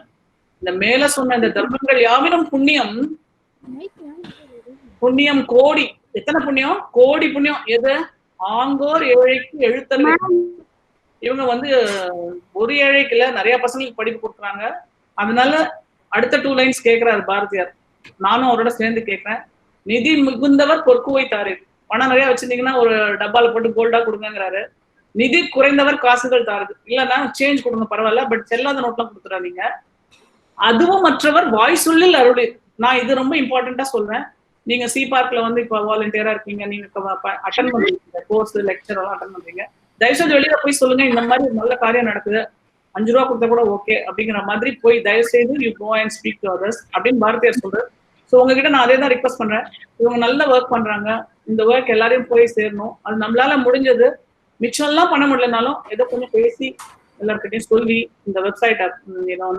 இந்த மேல சொன்ன இந்த தர்மங்கள் யாவினும் புண்ணியம், புண்ணியம் கோடி. எத்தனை புண்ணியம்? கோடி புண்ணியம். எது? ஆங்கோர் ஏழைக்கு எழுத்தறிவு. இவங்க வந்து ஒரு ஏழைக்கு இல்ல, நிறைய பசங்களுக்கு படிப்பு கொடுக்குறாங்க. அதனால அடுத்த 2 லைன்ஸ் கேட்கிறாரு பாரதியார், நானும் அவரோட சேர்ந்து கேட்கிறேன். நிதி மிகுந்தவர் பொற்குவை தாரு. பணம் நிறைய வச்சிருந்தீங்கன்னா ஒரு டப்பால போட்டு கோல்டா கொடுங்கிறாரு. நிதி குறைந்தவர் காசுகள் தாருது. இல்லைன்னா சேஞ்ச் கொடுங்க பரவாயில்ல, பட் செல்லாத நோட்லாம் கொடுத்துறாதீங்க. அதுவும் மற்றவர் வாய் சொல்லில் அருளி. நான் இது ரொம்ப இம்பார்ட்டண்டா சொல்றேன். நீங்க சி பார்க்ல வந்து இப்ப வாலண்டியரா இருக்கீங்க, நீங்க அட்டன் பண்றீங்க, கோர்ஸ் லெக்சர் எல்லாம் அட்டன் பண்றீங்க, தயவுசெய்து வெளியில போய் சொல்லுங்க, இந்த மாதிரி ஒரு நல்ல காரியம் நடக்குது, 5 ரூபா கொடுத்தா கூட ஓகே அப்படிங்கிற மாதிரி போய் தயவுசெய்து you go and speak to others அப்படின்னு பாரதியார் சொல்றாரு. ஸோ உங்ககிட்ட நான் அதே தான் ரிக்வஸ்ட் பண்றேன். இவங்க நல்ல ஒர்க் பண்றாங்க, இந்த ஒர்க் எல்லாரையும் போய் சேரணும். அது நம்மளால முடிஞ்சது. மிச்சம் எல்லாம் பண்ண முடியலனாலும் ஏதோ கொஞ்சம் பேசி எல்லாருக்கிட்டையும் சொல்லி இந்த வெப்சைட்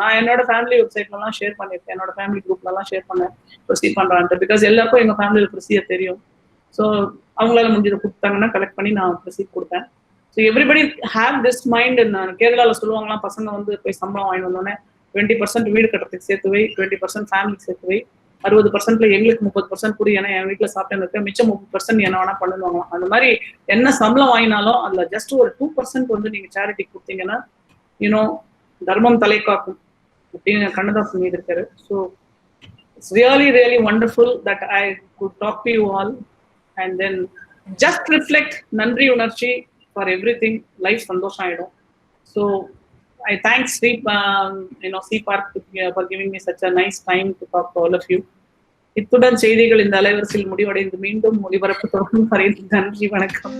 நான் என்னோட ஃபேமிலி வெப்சைட்லாம் ஷேர் பண்ணியிருக்கேன், என்னோட ஃபேமிலி குரூப்லாம் ஷேர் பண்ணேன் ப்ரொசீட் பண்றான்ட்டு. பிகாஸ் எல்லாருக்கும் எங்க ஃபேமிலியில் ப்ரொசீஜர் தெரியும். ஸோ அவங்களால முடிஞ்சதை கொடுத்தாங்கன்னா கலெக்ட் பண்ணி நான் ப்ரொசீட் கொடுத்தேன். So everybody have this mind. கேரளாவில் சொல்லுவாங்களாம், பசங்க வந்து போய் சம்பளம் வாங்கி வந்தோடனே 20% வீடு கட்டுறதுக்கு சேர்த்து வை, 20% ஃபேமிலிக்கு சேர்த்து வை, 60%ல எங்களுக்கு 30% கூடி, ஏன்னா என் வீட்டில் சாப்பிட்டு இருக்க மிச்சம் 30% என்ன வேணா பண்ணுவாங்க. அந்த மாதிரி என்ன சம்பளம் வாங்கினாலும் அதுல ஜஸ்ட் ஒரு 2% வந்து நீங்க சேரிட்டி கொடுத்தீங்கன்னா யூனோ தர்மம் தலை காக்கும் அப்படின்னு கண்ணதாசன் சொல்லியிருக்காரு. So it's really really wonderful that I could talk to you all and then just reflect. நன்றி உணர்ச்சி ஃபார் எவ்ரி திங். லைஃப் சந்தோஷம் ஆயிடும். So I thank Sri, C Park for giving me such a nice time to talk to all of you. இத்துடன் செய்திகள் இந்த அலைவரிசையில் முடிவடைந்து மீண்டும் ஒளிபரப்பு தொடரும். நன்றி, வணக்கம்.